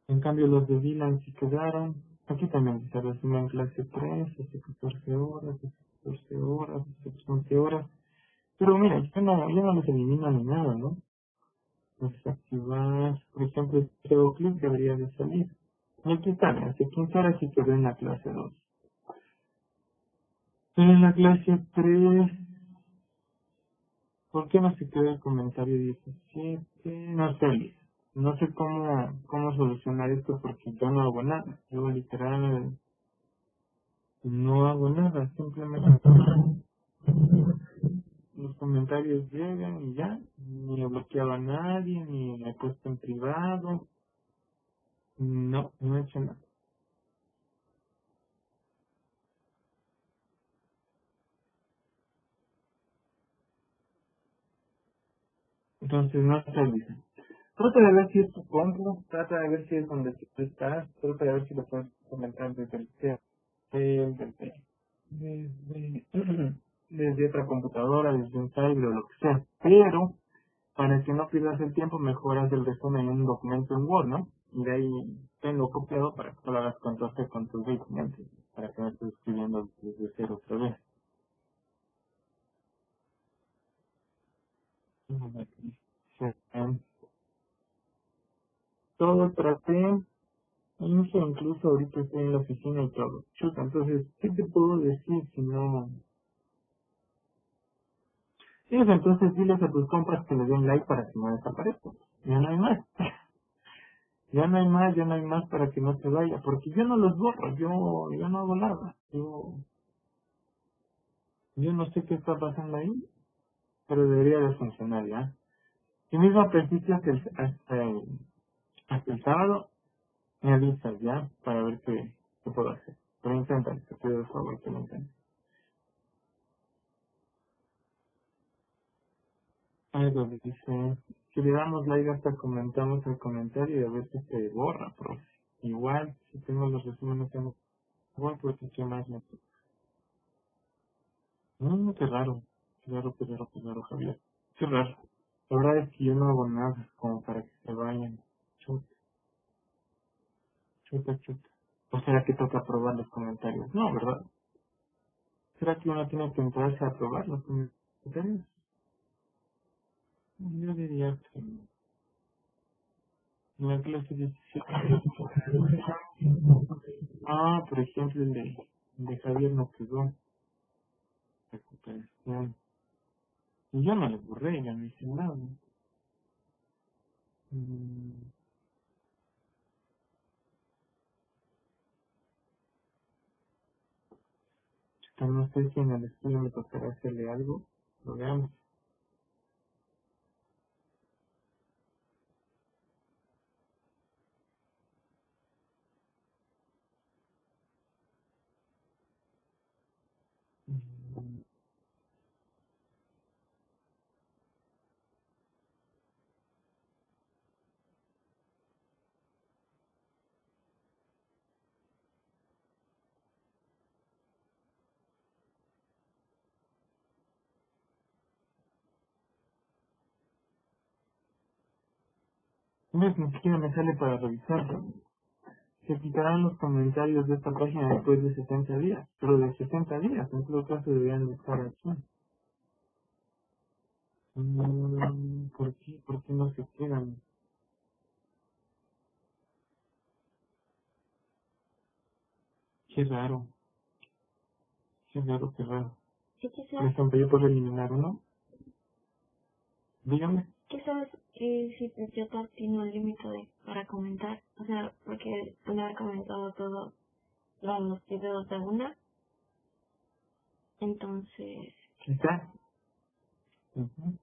En cambio, los de Dylan sí quedaron. Aquí también se resumen clase 3, hace 14 horas, hace 14 horas, hace 11 horas. Pero mira, yo no los elimino ni nada, ¿no? Desactivar, por ejemplo, este clip debería de salir. Y aquí está, hace 15 horas sí quedó en la clase 2. Pero en la clase 3, ¿por qué no se queda el comentario 17? No sé, Liz. No sé cómo solucionar esto porque yo no hago nada. Yo literal no hago nada, simplemente los comentarios llegan y ya. Ni he bloqueado a nadie, ni me he puesto en privado. No he hecho nada. Entonces no se olvida. Trata de ver si es tu compu, trata de ver si es donde tú estás, trata de ver si lo puedes comentar desde el cel, desde otra computadora, desde un cyber o lo que sea. Pero, para que no pierdas el tiempo, mejor haz el resumen en un documento en Word, ¿no? Y de ahí tengo copiado para que tú lo hagas con tus documentos, para que no estés escribiendo desde cero otra vez. Sí. Todo traté. Incluso ahorita estoy en la oficina y todo. Chuta, entonces, ¿qué te puedo decir si no? Sí, entonces diles a tus compras que le den like para que no desaparezca. Ya no hay más. Ya no hay más para que no se vaya. Porque yo no los borro, yo no hago nada. Yo no sé qué está pasando ahí, pero debería de funcionar ya. Y mismo persiste hasta el sábado, me avisas ya para ver qué puedo hacer. Pero inténtalo, te pido el favor que lo intentes. Algo dice, si le damos like hasta comentamos el comentario y a veces se borra, profe. Igual, si tengo los resúmenes, tengo igual, porque qué más me... qué raro, Javier. Qué raro. La verdad es que yo no hago nada como para que se vayan. Chuta, chuta. ¿O será que toca probar los comentarios? No, ¿verdad? ¿Será que uno tiene que entrarse a probar los comentarios? Yo diría que en la clase 17. Por ejemplo, el de Javier no quedó. Recuperación. Y yo no le borré, ya no hice nada. Mm, no sé si en el estudio me tocará hacerle algo. Lo veamos. Mm, No, ni siquiera me sale para revisarlo. se quitarán los comentarios de esta página después de 60 días, pero de 60 días, en todo caso deberían de estar aquí. ¿Por qué? ¿Por qué no se quedan? Qué raro, qué raro, qué raro. Sí, Por quizás, ejemplo, yo puedo eliminar uno. Dígame. quizás si YouTube tiene un límite para comentar, o sea, porque no ha comentado todos los videos de una, entonces, Quizás. Ujú.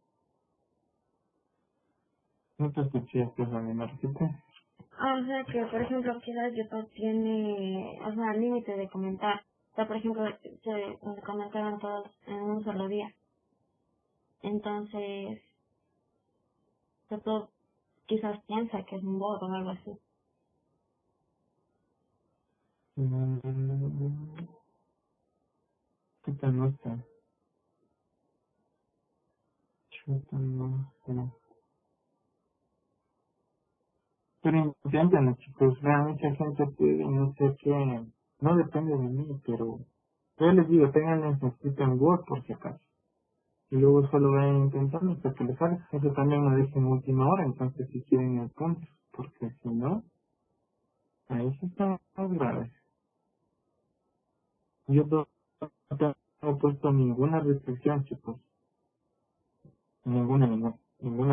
No te escuché, Stephanie, ¿me repites? o sea que por ejemplo quizás YouTube tiene, o sea, límite de comentar, o sea, por ejemplo, se comentaron todos en un solo día, entonces, YouTube quizás piensa que es un bot o algo así. ¿Qué tal no está? Chuta, no está. Pero inténtenlo, chicos, vean, mucha gente puede, no sé qué, no depende de mí, pero yo les digo, tengan escrito en Word por si acaso. Y luego solo vayan intentando hasta que les salga. Eso también lo dije en última hora, entonces si quieren el punto, porque si no, ahí sí está más grave. Yo no tengo puesto ninguna restricción, chicos, ninguna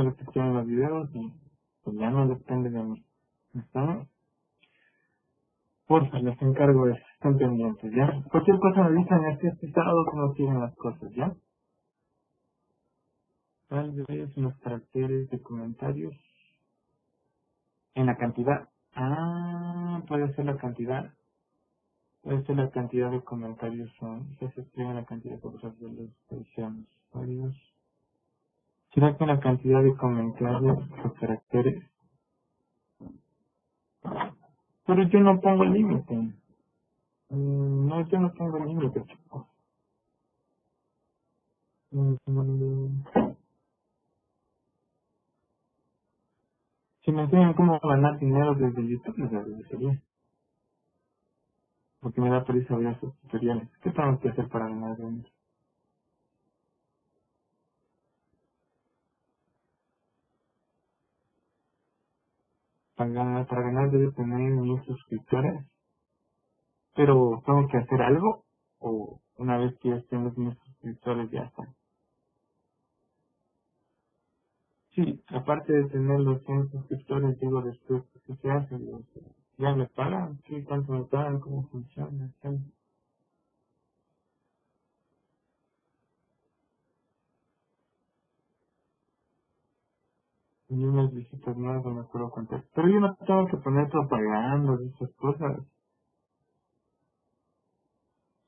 restricción en los videos y pues ya no depende de mí. ¿Está? Porfa, les encargo eso, están pendientes, ¿ya? Cualquier cosa me dicen, este sábado cómo siguen las cosas, ¿ya? Tal vez los caracteres de comentarios en la cantidad. Puede ser la cantidad. Puede ser la cantidad de comentarios son. Ya se escribe la cantidad de cosas de los usuarios. ¿Será que la cantidad de comentarios o caracteres? Pero yo no pongo límite. No, yo no pongo límite, chicos. Si me enseñan cómo ganar dinero desde YouTube, les agradecería. Porque me da pereza ver esos tutoriales. ¿Qué tengo que hacer para ganar dinero? Para ganar debe tener 1000 suscriptores. Pero tengo que hacer algo. O una vez que ya estén los 1000 suscriptores ya está. Sí, aparte de tener los 100 suscriptores, digo después, ¿qué se hace? Digo, ¿ya me pagan? Sí, ¿cuánto me pagan? ¿Cómo funciona? Sí. Y unas visitas nuevas no me acuerdo cuántas. Pero yo no tengo que poner propaganda de esas cosas.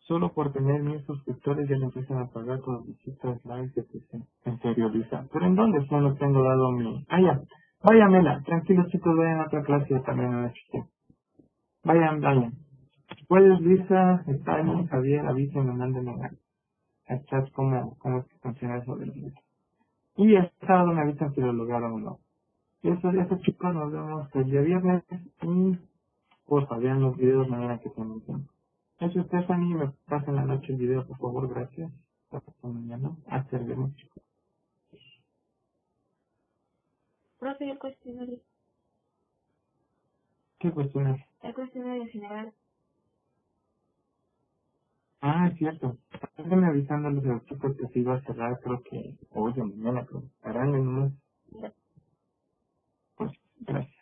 Solo por tener 1000 suscriptores ya le empiezan a pagar por visitas, likes, etc. En serio, Lisa. ¿Pero en dónde? Si no tengo dado mi... Ah, ya. Vayan, Mela. Tranquilos, chicos, vayan a otra clase también en HT. Vayan. Puedes, Lisa, está ahí, Javier, avísenme, mándenme al chat cómo es que funciona eso del video. Y el sábado me avisan si lo lograron o no. Y eso, chicos, nos vemos el día viernes. Y porfa, vean los videos mañana que tengan tiempo. Eso, Stephanie, me pasa en la noche el video, por favor, gracias. Hasta mañana. Hasta el viernes, chicos. profe, el cuestionario, ¿Qué cuestiones? el cuestionario general, Ah, es cierto. Están avisándoles a los chicos que se iba a cerrar, creo que hoy o mañana, creo. Harán en unos, pues, gracias.